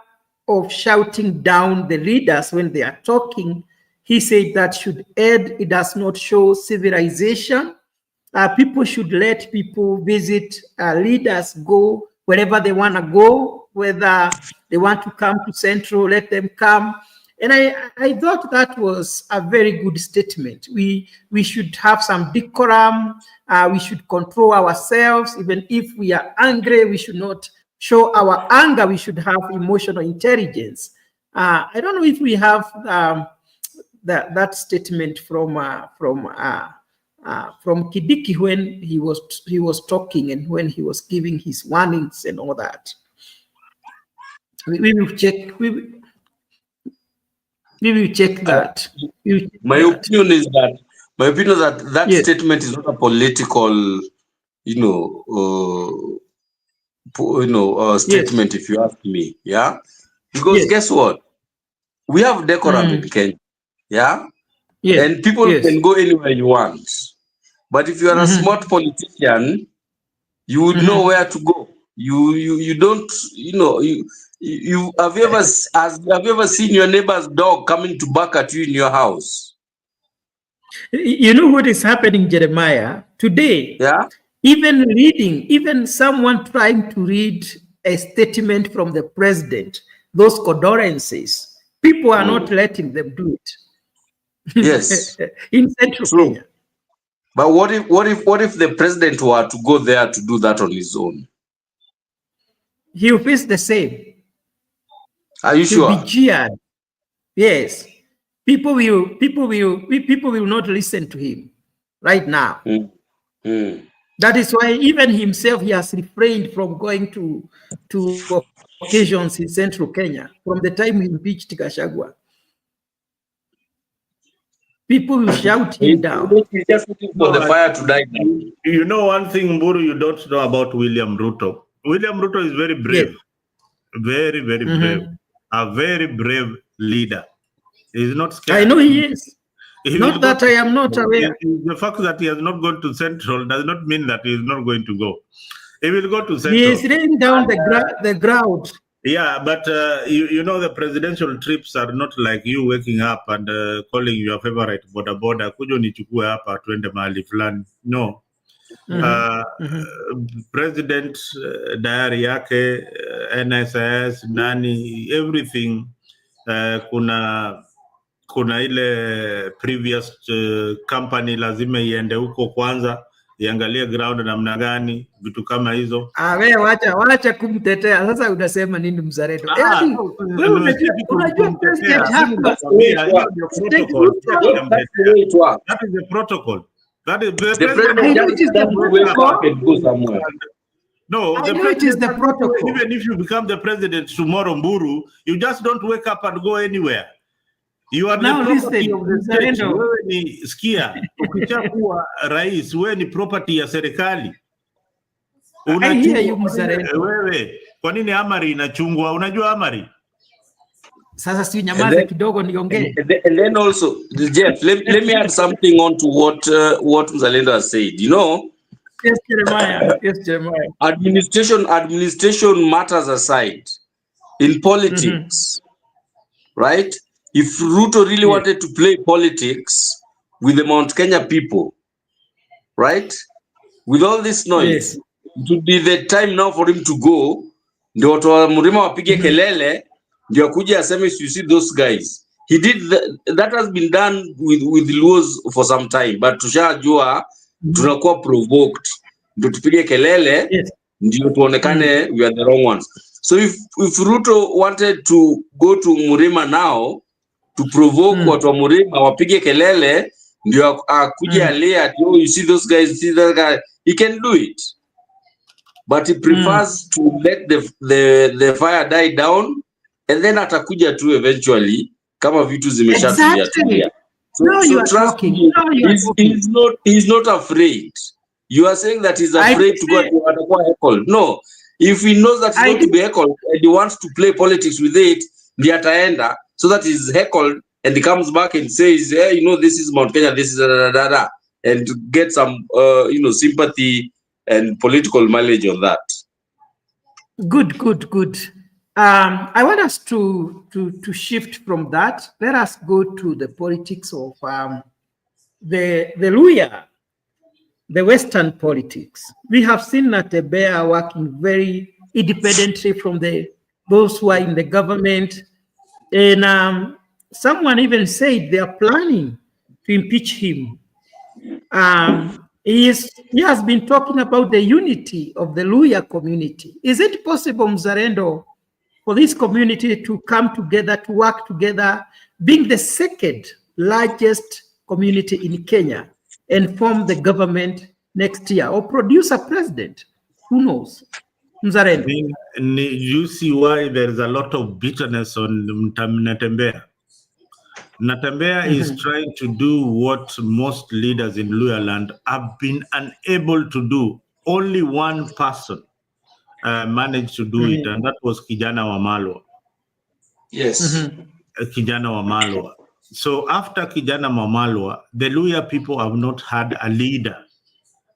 of shouting down the leaders when they are talking, he said that should end. It does not show civilization. People should let people visit leaders, go wherever they want to go, whether they want to come to Central, let them come. And I thought that was a very good statement. We should have some decorum. We should control ourselves. Even if we are angry, we should not show our anger. We should have emotional intelligence. I don't know if we have that statement from Kidiki when he was talking and when he was giving his warnings and all that. We will check. We will check that. My opinion is that statement is not a political, statement. If you ask me, yeah, because guess what? We have decorum in Kenya, yeah, and people can go anywhere you want. But if you are a smart politician, you would know where to go. You don't, have you ever seen your neighbor's dog coming to bark at you in your house? You know what is happening, Jeremiah? Today, Yeah. even someone trying to read a statement from the president, those condolences, people are not letting them do Yes. it in central True. Kenya. But what if the president were to go there to do that on his own? He'll face the same. Are you He'll be sure? jeered. Yes. People will not listen to him right now. That is why even himself, he has refrained from going to occasions in central Kenya from the time he impeached Gachagua. People will shout him down. He's just looking for the fire to die down. You know one thing, Mburu, you don't know about William Ruto. William Ruto is very brave. Yes. Very, very brave. A very brave leader. He's not scared. I know he is. He Not will that go I am not aware. The fact that he has not gone to Central does not mean that he is not going to go. He will go to Central. He is laying down the ground. Yeah, but you know the presidential trips are not like you waking up and calling your favorite boda kujo nichukue hapa twende mahali fulani. No. President diary yake, NSS, nani, everything, kuna ile previous company lazima iende huko kwanza iangalie ground namna gani, vitu kama hizo. Wewe wacha kumtetea. Sasa unasema nini mzalendo? Unajua president hapa. That is the protocol. That is the president. I know it is the protocol. And go somewhere. No, I know it is the protocol. Even if you become the president tomorrow, Mburu, you just don't wake up and go anywhere. You are now the property of the state. Mzalendo. Wewe ni sikia, ukishakuwa rais, wewe ni property ya serikali. I hear you, Mzalendo. Wewe, kwa nini amari inachungwa? Unajua amari? Sasa si nyamaza kidogo niongee. And then also, Jeff, let me add something on to what Mzalendo has said. You know, Yes, Jeremiah. Yes, Jeremiah. Administration matters aside, in politics, right? If Ruto really wanted to play politics with the Mount Kenya people, right? With all this noise, it would be the time now for him to go. Ndio watu wa Mlima wapige kelele, ndio kuja aseme, you see those guys. He did that has been done with Luos for some time, but tushajua tunakuwa provoked, ndio tupige kelele, ndio tuonekane we are the wrong ones. So if Ruto wanted to go to Murima now to provoke watu wa Murima wapige kelele, ndio akuje alia, oh, you see those guys, see that guy, he can do it. But he prefers to let the fire die down, and then atakuja tu eventually kama vitu zimeshatulia. So trust me, he's not afraid. You are saying that he's afraid to go to atakuwa heckled. No, if he knows that he's going to be heckled and he wants to play politics with it, ndiye ataenda so that he's heckled and he comes back and says, hey, you know, this is Mount Kenya, this is and to get some sympathy and political mileage on that. Good. I want us to shift from that. Let us go to the politics of the Luya, the Western politics. We have seen Natembeya working very independently from those who are in the government, and someone even said they are planning to impeach him. He has been talking about the unity of the Luya community. Is it possible, Mzalendo, for this community to come together, to work together, being the second largest community in Kenya, and form the government next year, or produce a president? Who knows? Mzalendo. You see why there is a lot of bitterness on Natembeya. Natembeya is trying to do what most leaders in Luya land have been unable to do. Only one person managed to do it, and that was Kijana Wamalwa. Yes. Kijana Wamalwa. So after Kijana Wamalwa, the Luya people have not had a leader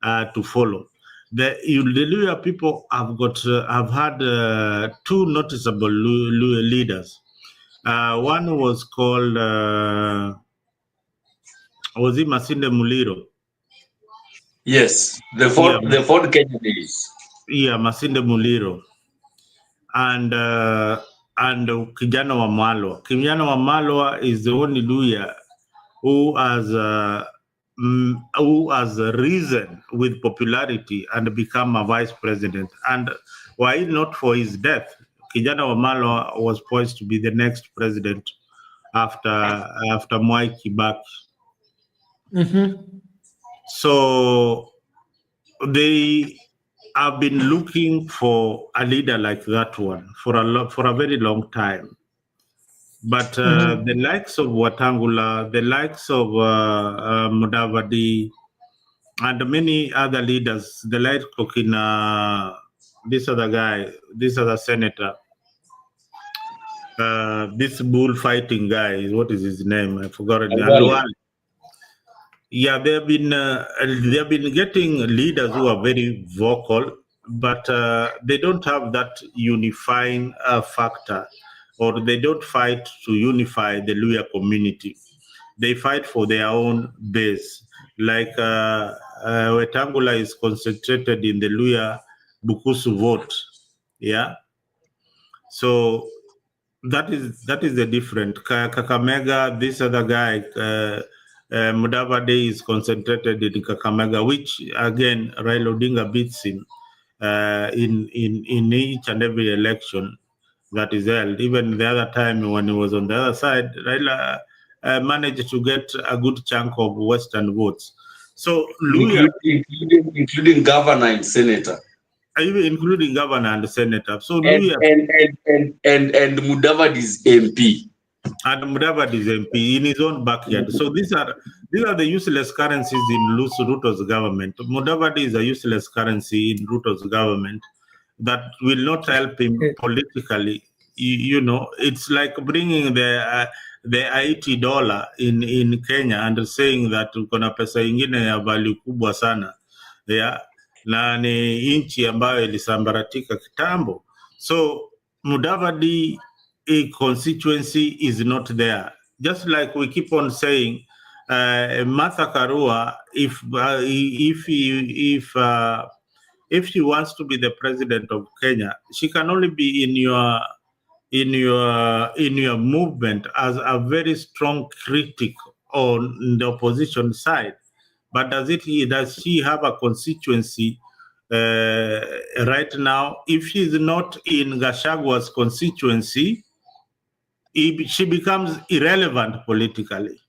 to follow. The Luya people have had two noticeable leaders. One was called Was it Masinde Muliro? Yes, the Ford Kenya days. Yeah, Masinde Muliro. And Kijana Wamalwa. Kijana Wamalwa is the only Luya who has risen with popularity and become a vice president. And were it not for his death, Kijana Wamalwa was poised to be the next president after Mwai Kibaki. So they have been looking for a leader like that one for a very long time. But the likes of Watangula, the likes of Mudavadi, and many other leaders, the like of this other senator, this bullfighting guy, what is his name? I forgot it. Alwali. Yeah, they've been getting leaders who are very vocal, but they don't have that unifying factor, or they don't fight to unify the Luya community. They fight for their own base. Like Wetangula is concentrated in the Luya Bukusu vote. Yeah. So that is the difference. Kakamega, this other guy, Mudavadi is concentrated in Kakamega, which again Raila Odinga beats him in each and every election that is held. Even the other time when he was on the other side, Raila managed to get a good chunk of Western votes. So including governor and senator. Even including governor and senator. So and Mudavadi's MP. And Mudavadi's MP in his own backyard. So these are the useless currencies in Ruto's government. Mudavadi is a useless currency in Ruto's government that will not help him politically. You know, it's like bringing the $80 in Kenya and saying that kuna pesa ingine ya value kubwa sana. Yeah. Na ni inchi ambayo ilisambaratika kitambo. So Mudavadi constituency is not there. Just like we keep on saying, Martha Karua, if she wants to be the president of Kenya, she can only be in your movement as a very strong critic on the opposition side. But does she have a constituency right now? If she's not in Gashagua's constituency, she becomes irrelevant politically.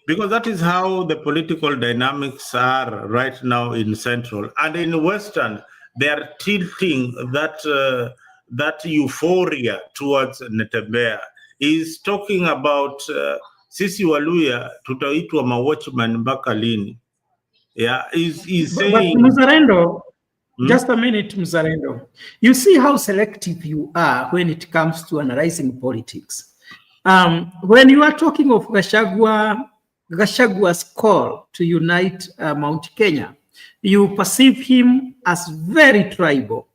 Because that is how the political dynamics are right now in Central. And in Western, they are tilting that euphoria towards Netembea. He's talking about Sisi Waluya tutaitwa mawatchman mpaka lini. Yeah, he's saying... But Muzarendo, just a minute, Muzarendo. You see how selective you are when it comes to analyzing politics. When you are talking of Gashagua's call to unite Mount Kenya, you perceive him as very tribal.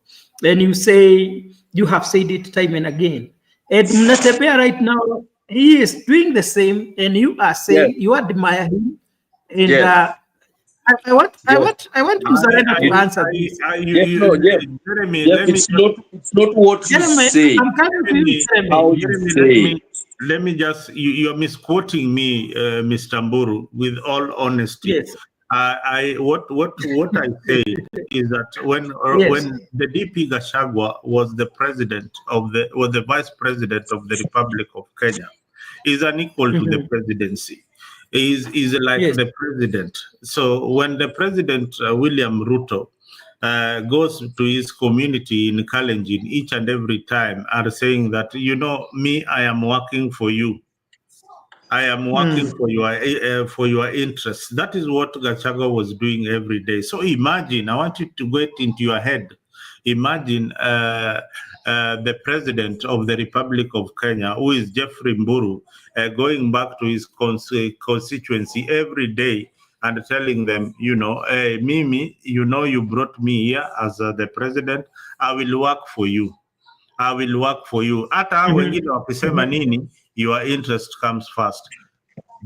Then you say, you have said it time and again. And Mnatebea right now, he is doing the same, and you are saying you admire him. And I want Muzarendo to answer this. Jeremy, it's not what you say. I'm coming to you, Jeremy. Let me just, you're misquoting me, Mr. Mburu, with all honesty. Yes. What I say is that when the DP Gachagua was the vice president of the Republic of Kenya, is unequal to the presidency. Is like the president. So when the president William Ruto goes to his community in Kalenjin each and every time are saying that, you know, me, I am working for you. I am working for your interests. That is what Gachagua was doing every day. So imagine, I want you to get into your head. Imagine the president of the Republic of Kenya, who is Jeffrey Mburu, going back to his constituency every day and telling them, you know, hey, Mimi, you know, you brought me here as the president. I will work for you. I will work for you. Hata wengine wakisema nini, your interest comes first.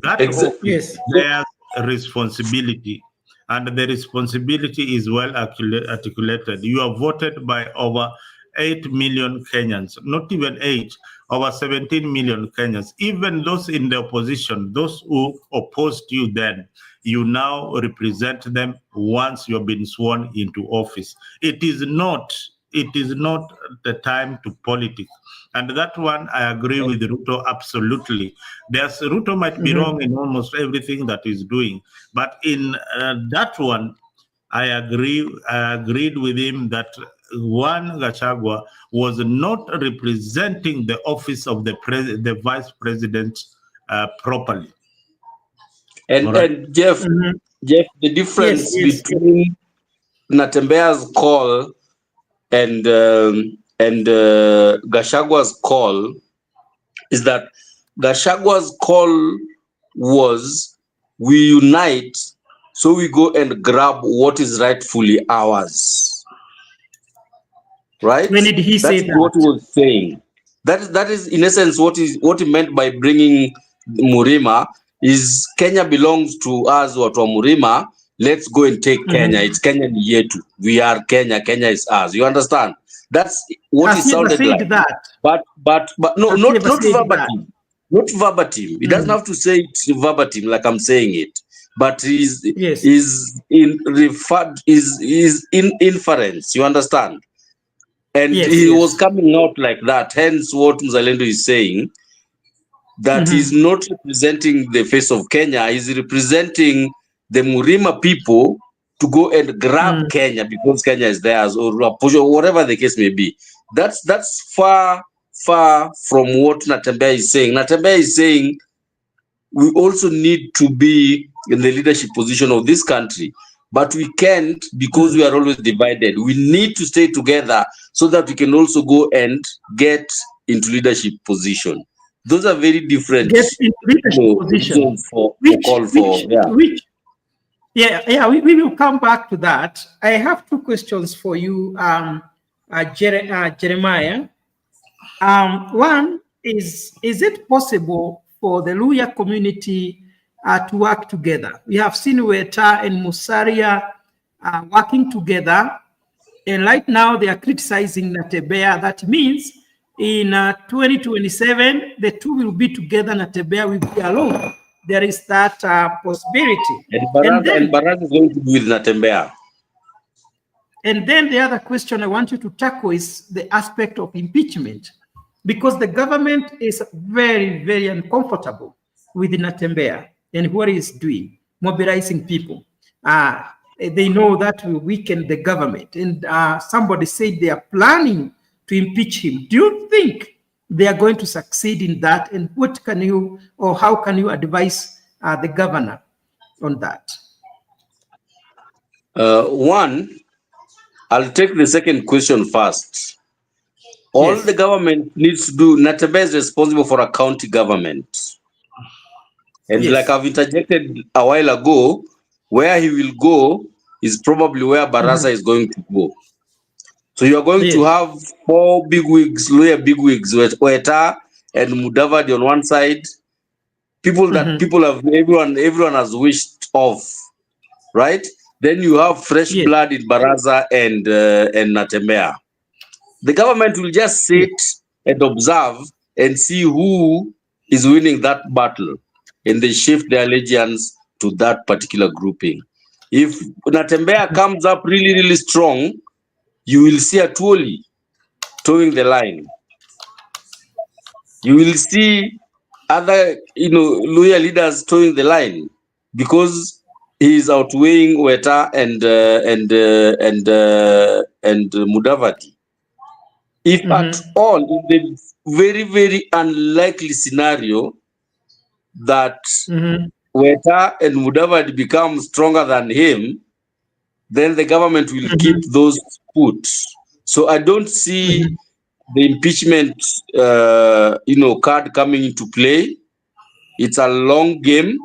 That Exactly. office bears responsibility, and the responsibility is well articulated. You are voted by over 8 million Kenyans, not even 8, over 17 million Kenyans. Even those in the opposition, those who opposed you then, you now represent them once you have been sworn into office. It is not the time to politics. And that one, I agree with Ruto absolutely. Ruto might be wrong in almost everything that he's doing, but in that one, I agreed with him that Juan Gachagua was not representing the office of the vice president properly. And All right. and Jeff, the difference Yes. between Natembea's call and Gashagua's call is that Gashagua's call was, we unite, so we go and grab what is rightfully ours. Right? When did he say That's what he that? was saying. That is in essence what he meant by bringing Murima. Is Kenya belongs to us, watu wa Murima. Let's go and take Kenya. It's Kenya ni yetu. We are Kenya. Kenya is ours. You understand? That's what Has it he ever sounded said like. that? But no, Has he not ever said that? verbatim. Not verbatim. He doesn't have to say it verbatim like I'm saying it. But is in inference. You understand? And he was coming out like that. Hence, what Mzalendo is saying, that he's not representing the face of Kenya. He's representing the Murima people to go and grab Kenya because Kenya is theirs, or whatever the case may be. That's far from what Natembea is saying. Natembea is saying we also need to be in the leadership position of this country, but we can't because we are always divided. We need to stay together so that we can also go and get into leadership position. Those are very different. Get into leadership position. We will come back to that. I have two questions for you, Jeremiah. One is it possible for the Luya community to work together? We have seen Weta and Musalia working together, and right now they are criticizing Natembea. That means in 2027, the two will be together, Natembea will be alone. There is that possibility. And Baraza is going to be with Natembea. And then the other question I want you to tackle is the aspect of impeachment, because the government is very, very uncomfortable with Natembea and what he's doing, mobilizing people. They know that will weaken the government. And somebody said they are planning to impeach him. Do you think they are going to succeed in that? And what can you, or how can you advise the governor on that? One, I'll take the second question first. All the government needs to do, Natembea is responsible for a county government. And like I've interjected a while ago, where he will go is probably where Baraza is going to go. So you are going to have four bigwigs, lawyer bigwigs, Weta and Mudavadi on one side, people that everyone has wished of, right? Then you have fresh blood in Baraza and Natembea. The government will just sit and observe and see who is winning that battle, and they shift their allegiance to that particular grouping. If Natembea comes up really, really strong, you will see a Tuoli towing the line. You will see other, loyal leaders towing the line because he is outweighing Weta and Mudavadi. If at all, in the very, very unlikely scenario that Weta and Mudavadi become stronger than him, then the government will keep those put. So I don't see the impeachment, card coming into play. It's a long game.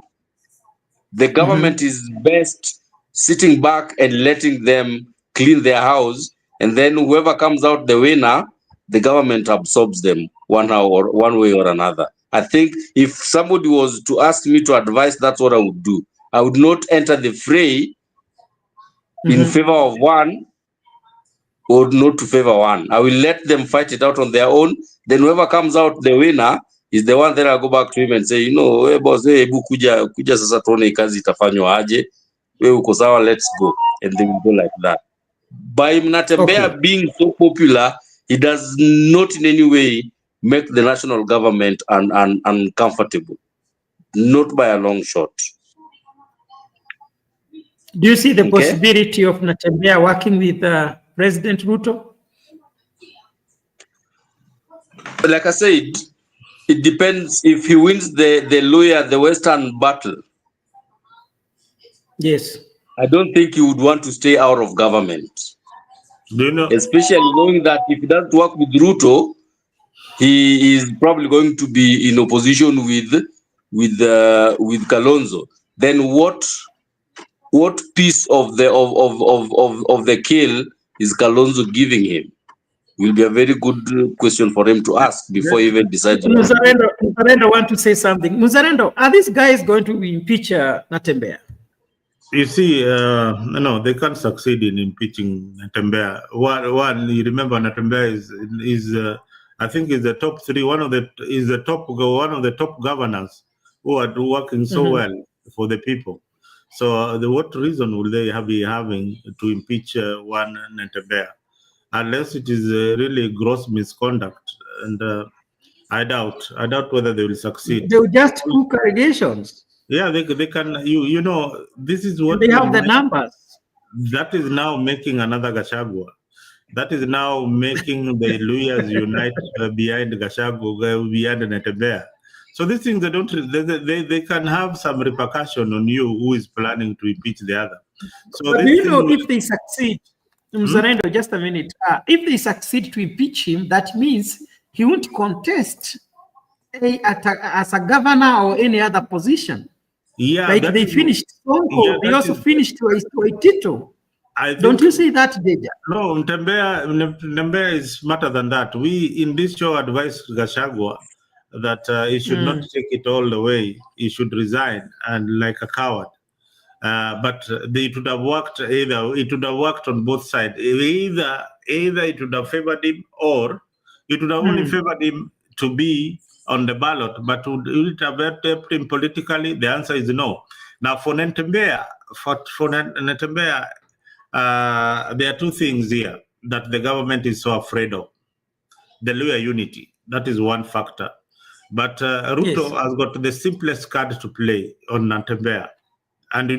The government is best sitting back and letting them clean their house, and then whoever comes out the winner, the government absorbs them one way or another. I think if somebody was to ask me to advise, that's what I would do. I would not enter the fray in favor of one or not to favor one. I will let them fight it out on their own. Then whoever comes out the winner is the one. Then I'll go back to him and say, hey boss, hey, hebu kuja sasa tuone kazi itafanywa aje. Wewe uko sawa, let's go. And they will go like that. By Mnatembea being so popular, it does not in any way make the national government uncomfortable. Not by a long shot. Do you see the possibility of Natembea working with President Ruto? Like I said, it depends if he wins the Western battle. Yes. I don't think he would want to stay out of government. Do you know? Especially knowing that if he doesn't work with Ruto, he is probably going to be in opposition with Kalonzo. Then what piece of the kill is Kalonzo giving him? Will be a very good question for him to ask before he even decides. Muzarendo want to say something. Muzarendo, are these guys going to impeach Natembea? You see, no, they can't succeed in impeaching Natembea. One, you remember Natembea is I think is the top three. One of the top governors who are working so well for the people. So, what reason would they be having to impeach one Natembea? Unless it is really gross misconduct, and I doubt whether they will succeed. They will just cook allegations. Yeah, they can. You know, this is what they have the numbers. That is now making another Gachagua. That is now making the lawyers unite behind Gachagua, behind Natembea. So these things they can have some repercussion on you who is planning to impeach the other. So but do you know if they succeed? Mzarendo, just a minute. If they succeed to impeach him, that means he won't contest as a governor or any other position. Yeah, like they finished Sonko, they also finished Waitito. Don't you see that, Deja? No, Natembea is smarter than that. We in this show advise Gachagua that he should not take it all the way. He should resign and like a coward. But it would have worked it would have worked on both sides. Either it would have favored him or it would have only favored him to be on the ballot, but would it have helped him politically? The answer is no. Now for Natembea, there are two things here that the government is so afraid of. The Luya unity, that is one factor. But Ruto has got the simplest card to play on Natembea. And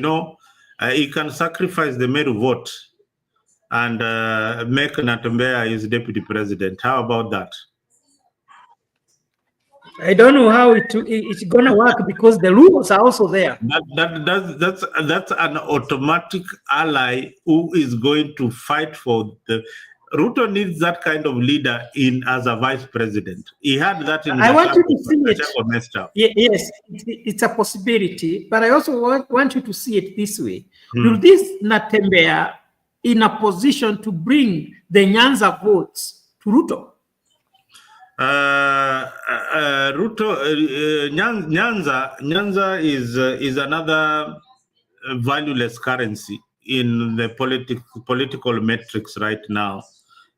he can sacrifice the Meru vote and make Natembea his deputy president. How about that? I don't know how it's gonna work because the rules are also there. That's an automatic ally who is going to fight for the. Ruto needs that kind of leader as a vice president. He had that in. I want you to see it. Yes, it's a possibility, but I also want you to see it this way. Will this Natembea in a position to bring the Nyanza votes to Ruto? Nyanza is another valueless currency in the political metrics right now.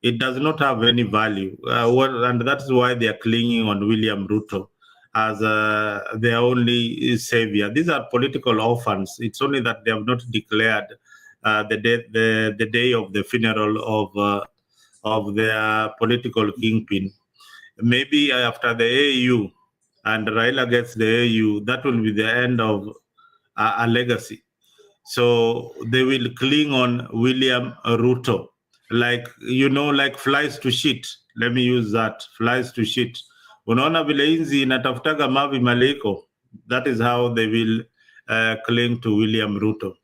It does not have any value, and that's why they are clinging on William Ruto as their only savior. These are political orphans. It's only that they have not declared the day of the funeral of their political kingpin. Maybe after the AU and Raila gets the AU, that will be the end of a legacy. So they will cling on William Ruto, like flies to shit. Let me use that, flies to shit. Unaona vile inzi inatafutaga mavi maliko. That is how they will cling to William Ruto.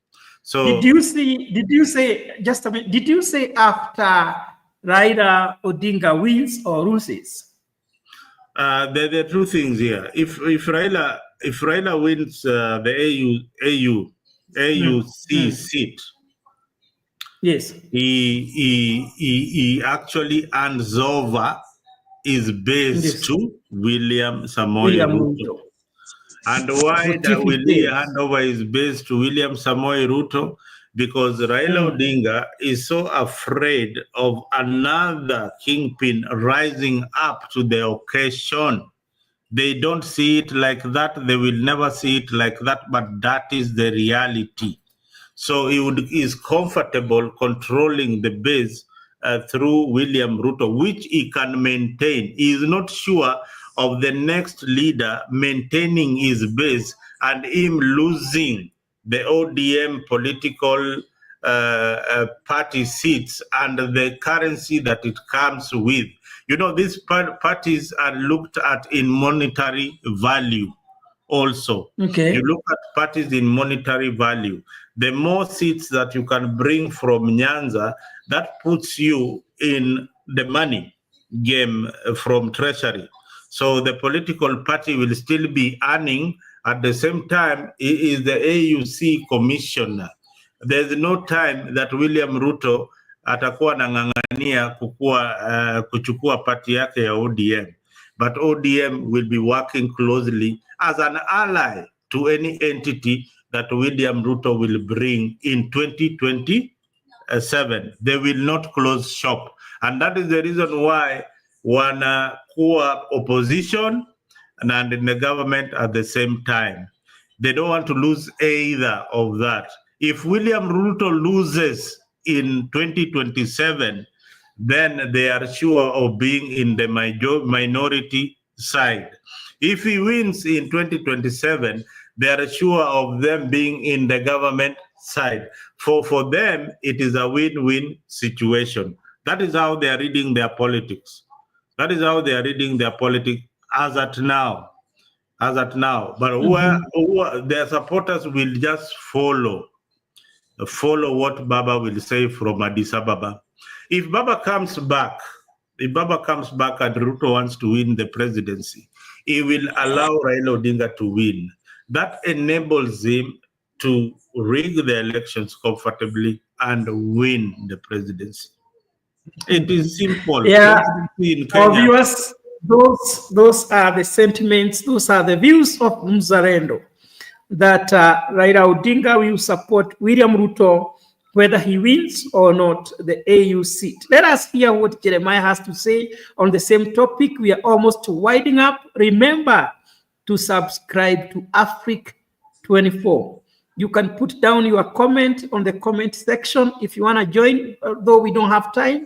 So did you say just a minute? Did you say after Raila Odinga wins or loses? There are two things here. If Raila wins the AUC seat, yes, he actually hands over is based Yes. to William Samoei William Ruto. Ruto. And why that Motivi Willie is. handover is based to William Samoei Ruto? Because Raila Odinga is so afraid of another kingpin rising up to the occasion. They don't see it like that. They will never see it like that, but that is the reality. So he is comfortable controlling the base through William Ruto, which he can maintain. He is not sure of the next leader maintaining his base and him losing the ODM political party seats and the currency that it comes with. You know, these parties are looked at in monetary value also. Okay. You look at parties in monetary value. The more seats that you can bring from Nyanza, that puts you in the money game from treasury. So the political party will still be earning. At the same time, he is the AUC commissioner. There's no time that William Ruto atakuwa nang'ang'ania kuchukua party yake ya ODM. But ODM will be working closely as an ally to any entity that William Ruto will bring in 2027. They will not close shop. And that is the reason why wanakuwa opposition and in the government at the same time. They don't want to lose either of that. If William Ruto loses in 2027, then they are sure of being in the minority side. If he wins in 2027, they are sure of them being in the government side. For them, it is a win-win situation. That is how they are reading their politics. That is how they are reading their politics as at now. But their supporters will just follow what Baba will say from Addis Ababa. If Baba comes back and Ruto wants to win the presidency, he will allow Raila Odinga to win. That enables him to rig the elections comfortably and win the presidency. It is simple. Yeah, in our Kenya. viewers, those are the sentiments, those are the views of Mzalendo, that Raila Odinga will support William Ruto whether he wins or not the AU seat. Let us hear what Jeremiah has to say on the same topic. We are almost winding up. Remember to subscribe to Africa 24. You can put down your comment on the comment section. If you want to join, though we don't have time,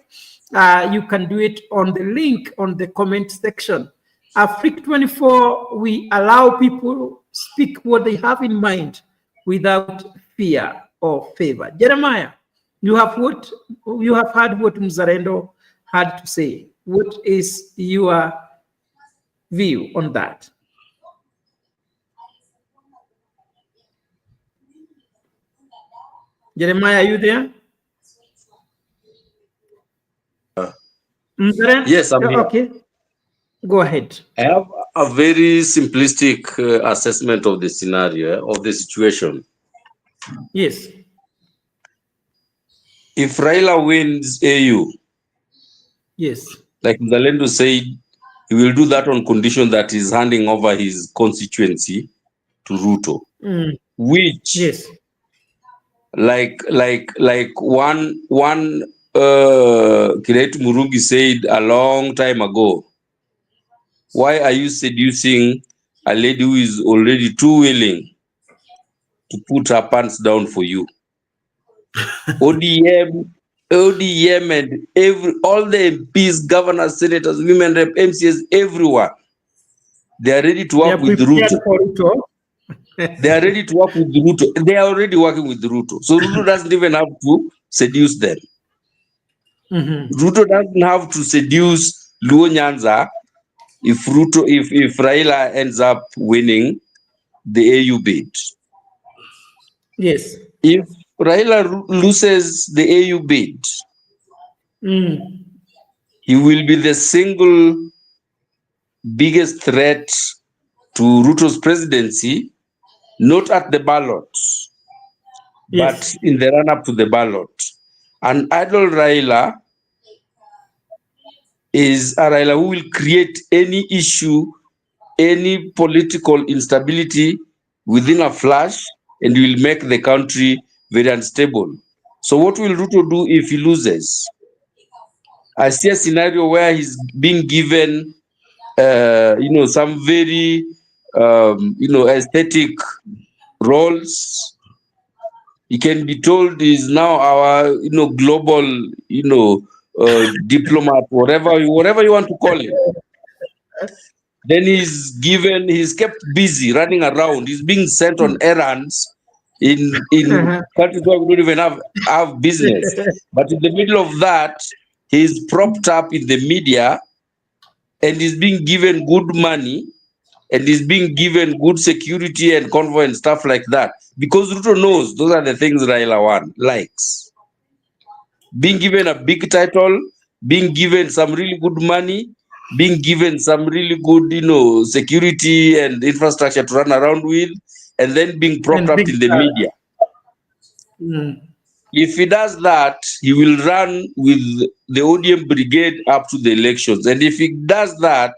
you can do it on the link on the comment section. Africa 24, we allow people speak what they have in mind without fear or favor. Jeremiah, you have heard what Mzalendo had to say. What is your view on that? Jeremiah, are you there? Yes, I'm here. Okay, go ahead. I have a very simplistic assessment of the scenario, of the situation. Yes. If Raila wins AU, Yes. like Mzalendo said, he will do that on condition that he's handing over his constituency to Ruto. Which, yes, like one Kiretu Murungi said a long time ago, why are you seducing a lady who is already too willing to put her pants down for you? ODM and all the MPs, governors, senators, women rep, MCs, everyone, they are ready to work with Ruto. They are ready to work with Ruto. They are already working with Ruto. So Ruto doesn't even have to seduce them. Ruto doesn't have to seduce Luo Nyanza if Raila ends up winning the AU bid. Yes. If Raila loses the AU bid, he will be the single biggest threat to Ruto's presidency, not at the ballot, but in the run-up to the ballot. And idle Raila is a Raila who will create any issue, any political instability within a flash, and will make the country very unstable. So what will Ruto do if he loses? I see a scenario where he's being given, some very, aesthetic roles. He can be told he's now our, global, diplomat, whatever you want to call him. Then he's kept busy running around. He's being sent on errands in countries where we don't even have business. But in the middle of that, he's propped up in the media and he's being given good money and he's being given good security and convoy and stuff like that. Because Ruto knows those are the things Raila likes. Being given a big title, being given some really good money, being given some really good, security and infrastructure to run around with, and then being propped up in the media. If he does that, he will run with the ODM brigade up to the elections. And if he does that,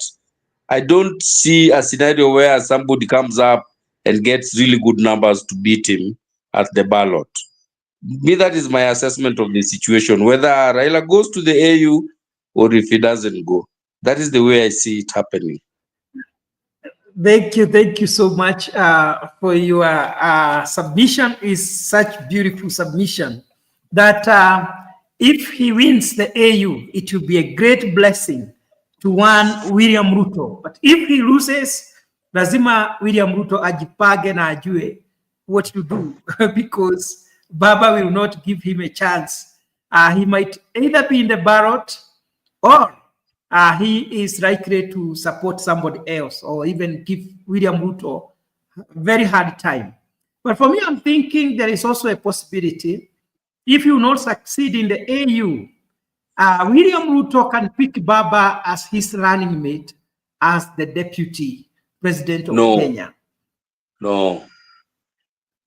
I don't see a scenario where somebody comes up and gets really good numbers to beat him at the ballot. Me, that is my assessment of the situation, whether Raila goes to the AU or if he doesn't go. That is the way I see it happening. Thank you so much for your submission. Is such beautiful submission that if he wins the AU, it will be a great blessing to one William Ruto. But if he loses, lazima William Ruto ajipage na ajue what to do because Baba will not give him a chance. He might either be in the ballot or he is likely to support somebody else or even give William Ruto a very hard time. But for me, I'm thinking there is also a possibility if you not succeed in the AU, William Ruto can pick Baba as his running mate as the deputy president of Kenya. No.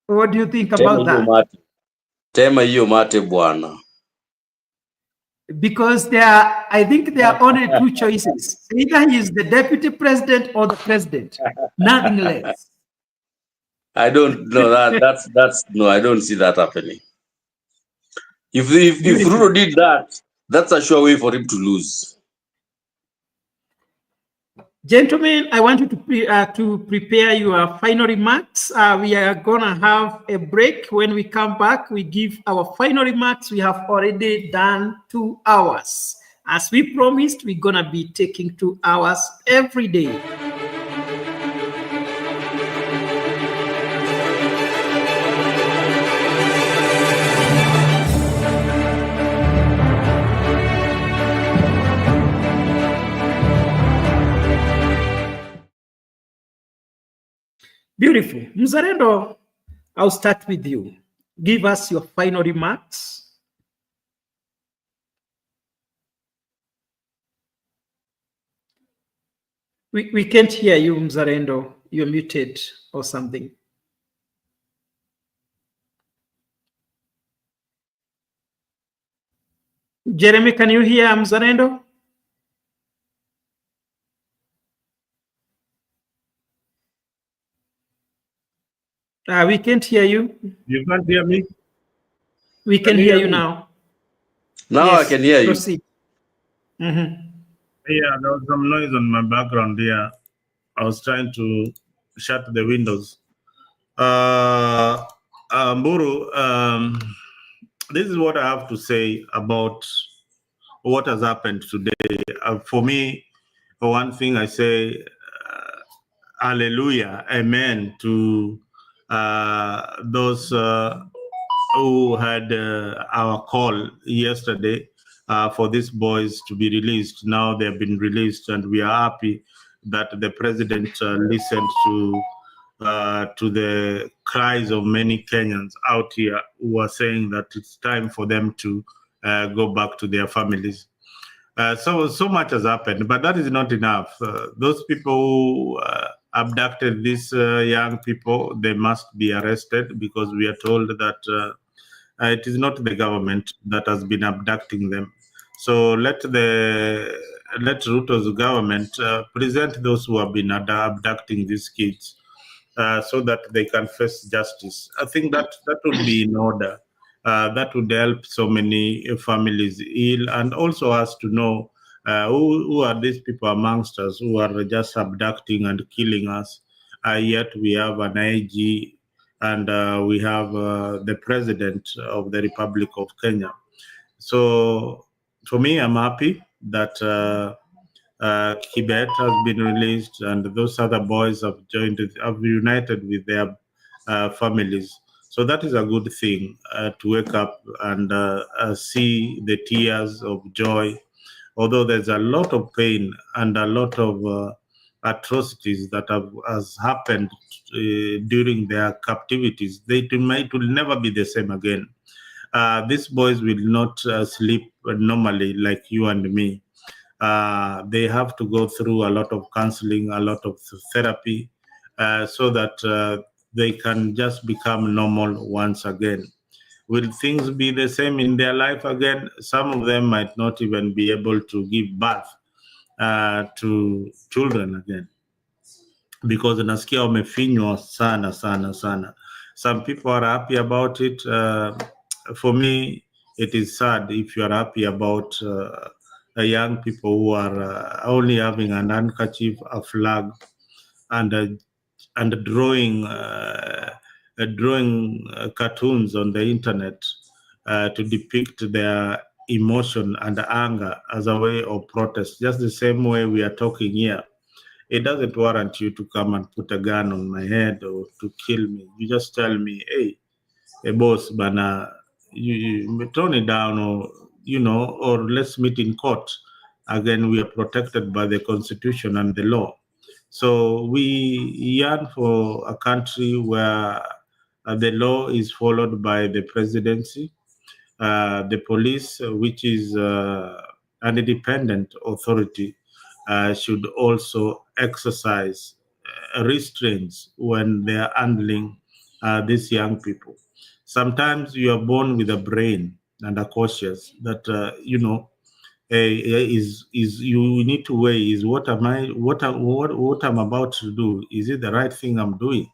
What do you think about that? Tema hiyo mate bwana. Because I think there are only two choices. Either he is the deputy president or the president. Nothing less. I don't know that's no, I don't see that happening. If Ruto did that, that's a sure way for him to lose. Gentlemen, I want you to prepare your final remarks. We are going to have a break. When we come back, we give our final remarks. We have already done 2 hours. As we promised, we're going to be taking 2 hours every day. Beautiful. Mzalendo, I'll start with you. Give us your final remarks. We can't hear you, Mzalendo. You're muted or something. Jeremy, can you hear Mzalendo? We can't hear you. You can't hear me? We can hear you now. Now yes, I can hear you. Proceed. Yeah, there was some noise on my background here. I was trying to shut the windows. Mburu, this is what I have to say about what has happened today. For me, for one thing, I say hallelujah, amen to those who had our call yesterday for these boys to be released. Now they have been released, and we are happy that the president listened to the cries of many Kenyans out here who are saying that it's time for them to go back to their families. So much has happened, but that is not enough. Those people who abducted these young people, they must be arrested, because we are told that it is not the government that has been abducting them. So let the let Ruto's government present those who have been abducting these kids so that they can face justice. I think that would be in order. That would help so many families ill, and also us to know who are these people amongst us who are just abducting and killing us. Yet we have an IG and we have the president of the Republic of Kenya. So for me, I'm happy that Kibet has been released and those other boys have united with their families. So that is a good thing to wake up and see the tears of joy. Although there's a lot of pain and a lot of atrocities that has happened during their captivities, it will never be the same again. These boys will not sleep normally like you and me. They have to go through a lot of counseling, a lot of therapy, so that they can just become normal once again. Will things be the same in their life again? Some of them might not even be able to give birth to children again, because nasikia wamefinywa sana sana sana. Some people are happy about it. For me, it is sad if you are happy about young people who are only having an handkerchief, a flag, and drawing cartoons on the internet to depict their emotion and anger as a way of protest. Just the same way we are talking here. It doesn't warrant you to come and put a gun on my head or to kill me. You just tell me, hey boss, bana, you tone it down, or let's meet in court. Again, we are protected by the Constitution and the law. So we yearn for a country where the law is followed by the presidency, the police, which is an independent authority, should also exercise restraints when they are handling these young people. Sometimes you are born with a brain and are cautious that is you need to weigh is what I'm about to do, is it the right thing I'm doing,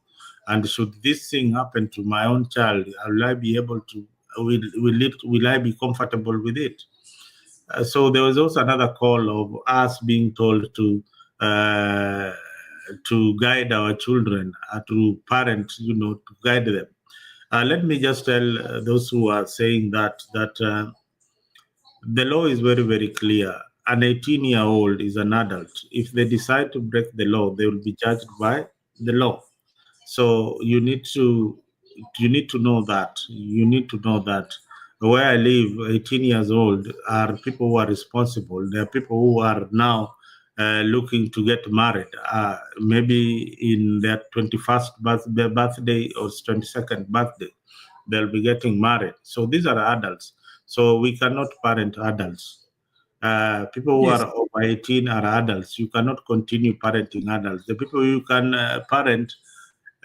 and should this thing happen to my own child, will I be able to will I be comfortable with it? So there was also another call of us being told to guide our children, to parents, to guide them. Let me just tell those who are saying that the law is very, very clear. An 18-year-old is an adult. If they decide to break the law, they will be judged by the law. So you need to know that. You need to know that. Where I live, 18 years old are people who are responsible. There are people who are now looking to get married, maybe in their 21st birthday or 22nd birthday, they'll be getting married. So these are adults. So we cannot parent adults. People who are over 18 are adults. You cannot continue parenting adults. The people you can parent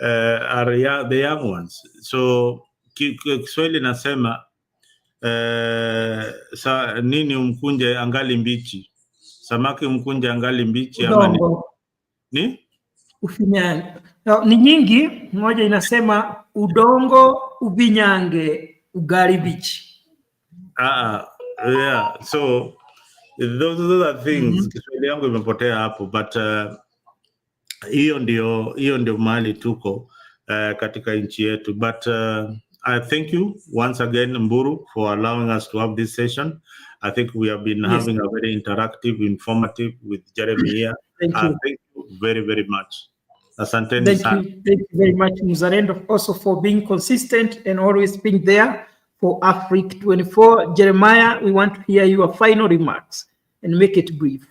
are the young ones. So Kiswahili nasema nini umkunje angali mbichi, samaki umkunje angali mbichi, ama ni ufinyange. No, ni nyingi. Moja inasema udongo uvinyange ugali bichi. Yeah, so those are things. Kiswahili yangu imepotea hapo, but hiyo ndio mahali tuko katika nchi yetu. But I thank you once again, Mburu, for allowing us to have this session. I think we have been having a very interactive, informative with Jeremy here. Thank you. Thank you very, very much. Asanteni sana. Thank you very much, Mzalendo, also for being consistent and always being there for Africa 24. Jeremiah, we want to hear your final remarks and make it brief.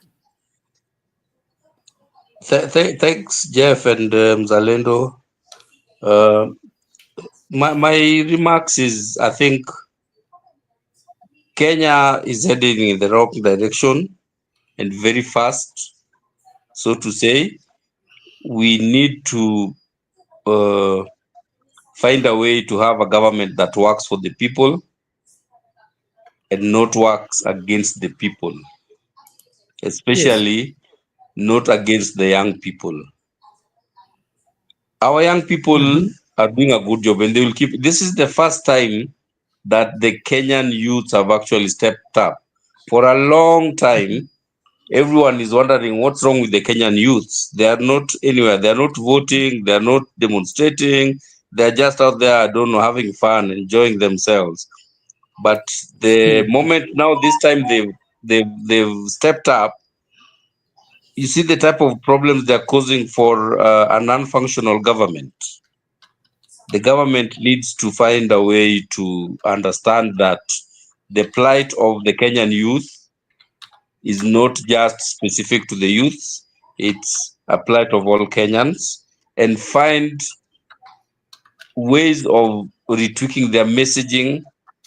Thanks, Jeff and Mzalendo. My remarks is, I think Kenya is heading in the wrong direction and very fast. So to say, we need to find a way to have a government that works for the people and not works against the people. especially not against the young people. Our young people are doing a good job, and they will keep. This is the first time that the Kenyan youths have actually stepped up. For a long time, everyone is wondering what's wrong with the Kenyan youths. They are not anywhere. They are not voting. They are not demonstrating. They are just out there, I don't know, having fun, enjoying themselves. But the moment now, this time they've stepped up. You see the type of problems they're causing for a non-functional government. The government needs to find a way to understand that the plight of the Kenyan youth is not just specific to the youth, it's a plight of all Kenyans, and find ways of retweaking their messaging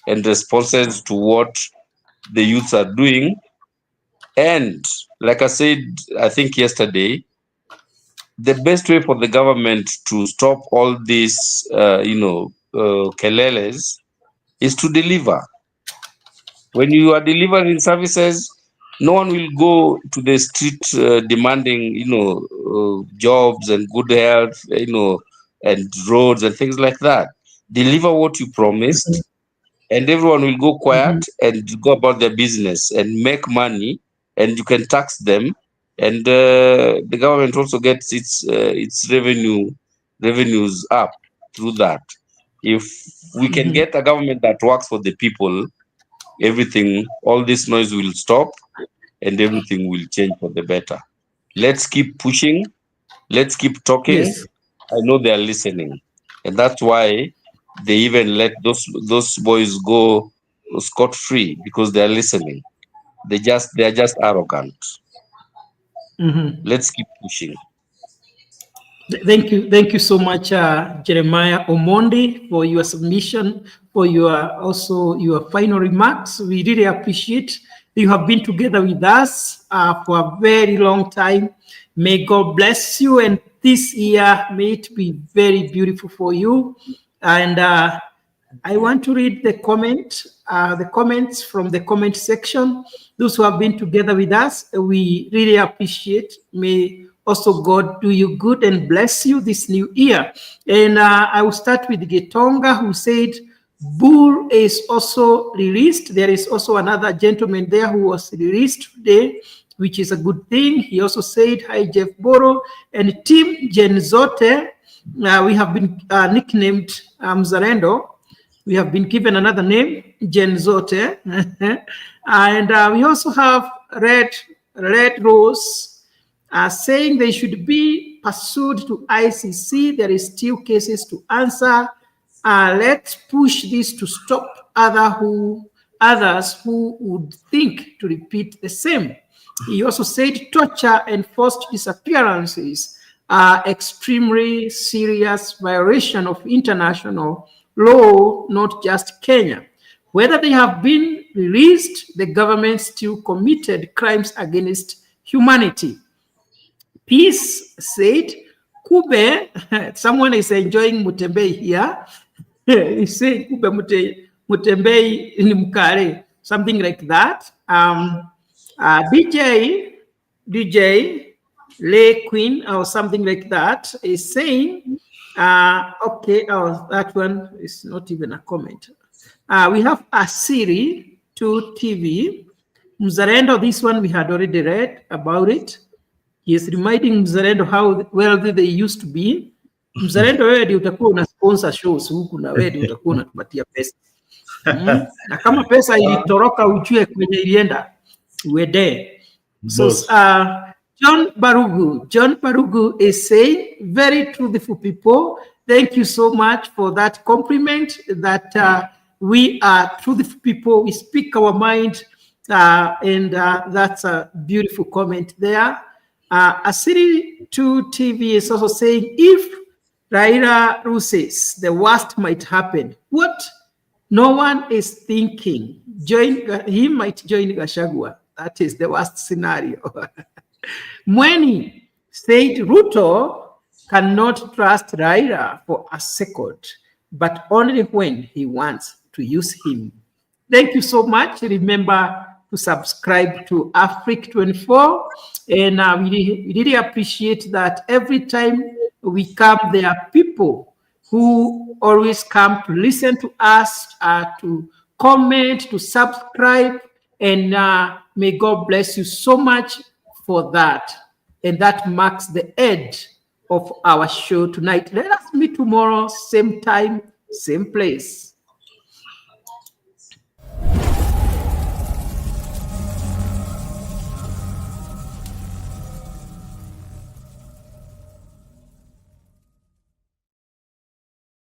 and responses to what the youths are doing. And like I said, I think yesterday, the best way for the government to stop all these, keleles is to deliver. When you are delivering services, no one will go to the street demanding, jobs and good health, and roads and things like that. Deliver what you promised, and everyone will go quiet and go about their business and make money, and you can tax them, and the government also gets its revenues up through that. If we can get a government that works for the people, everything, all this noise will stop, and everything will change for the better. Let's keep pushing. Let's keep talking. Yes. I know they are listening, and that's why they even let those boys go scot-free, because they are listening. They are just arrogant. Let's keep pushing. Thank you so much, Jeremiah Omondi, for your submission, for your final remarks. We really appreciate you have been together with us for a very long time. May God bless you, and this year may it be very beautiful for you. And I want to read the comments from the comment section. Those who have been together with us, we really appreciate. May also God do you good and bless you this new year. And I will start with Getonga, who said, Bull is also released. There is also another gentleman there who was released today, which is a good thing. He also said, hi, Jeff Boro and Team Genzote. We have been nicknamed Mzalendo. We have been given another name, Genzote. And we also have Red Rose saying they should be pursued to ICC. There is still cases to answer. Let's push this to stop others who would think to repeat the same. He also said torture and forced disappearances are extremely serious violation of international law, not just Kenya. Whether they have been released, the government still committed crimes against humanity. Peace said, Kube, someone is enjoying Mutembei here. He said, Kube Mutembei ni mkare, something like that. DJ Lay Queen or something like that is saying, okay, that one is not even a comment. We have Asiri to TV. Mzalendo, this one we had already read about it. He is reminding Mzalendo how wealthy they used to be. Mzalendo, wewe ndio utakuwa una sponsor shows huku na wewe ndio utakuwa unatupatia pesa. Na kama pesa ilitoroka ujue kwenye ilienda, we're there. So John Barugu is saying, very truthful people, thank you so much for that compliment that we are truthful people, we speak our mind, and that's a beautiful comment there. Asiri 2 TV is also saying, if Raila loses, the worst might happen. What? No one is thinking. He might join Gachagua. That is the worst scenario. Mweni said Ruto cannot trust Raila for a second, but only when he wants to use him. Thank you so much. Remember, to subscribe to Africa 24. And we really appreciate that every time we come, there are people who always come to listen to us, to comment, to subscribe. And may God bless you so much for that. And that marks the end of our show tonight. Let us meet tomorrow, same time, same place.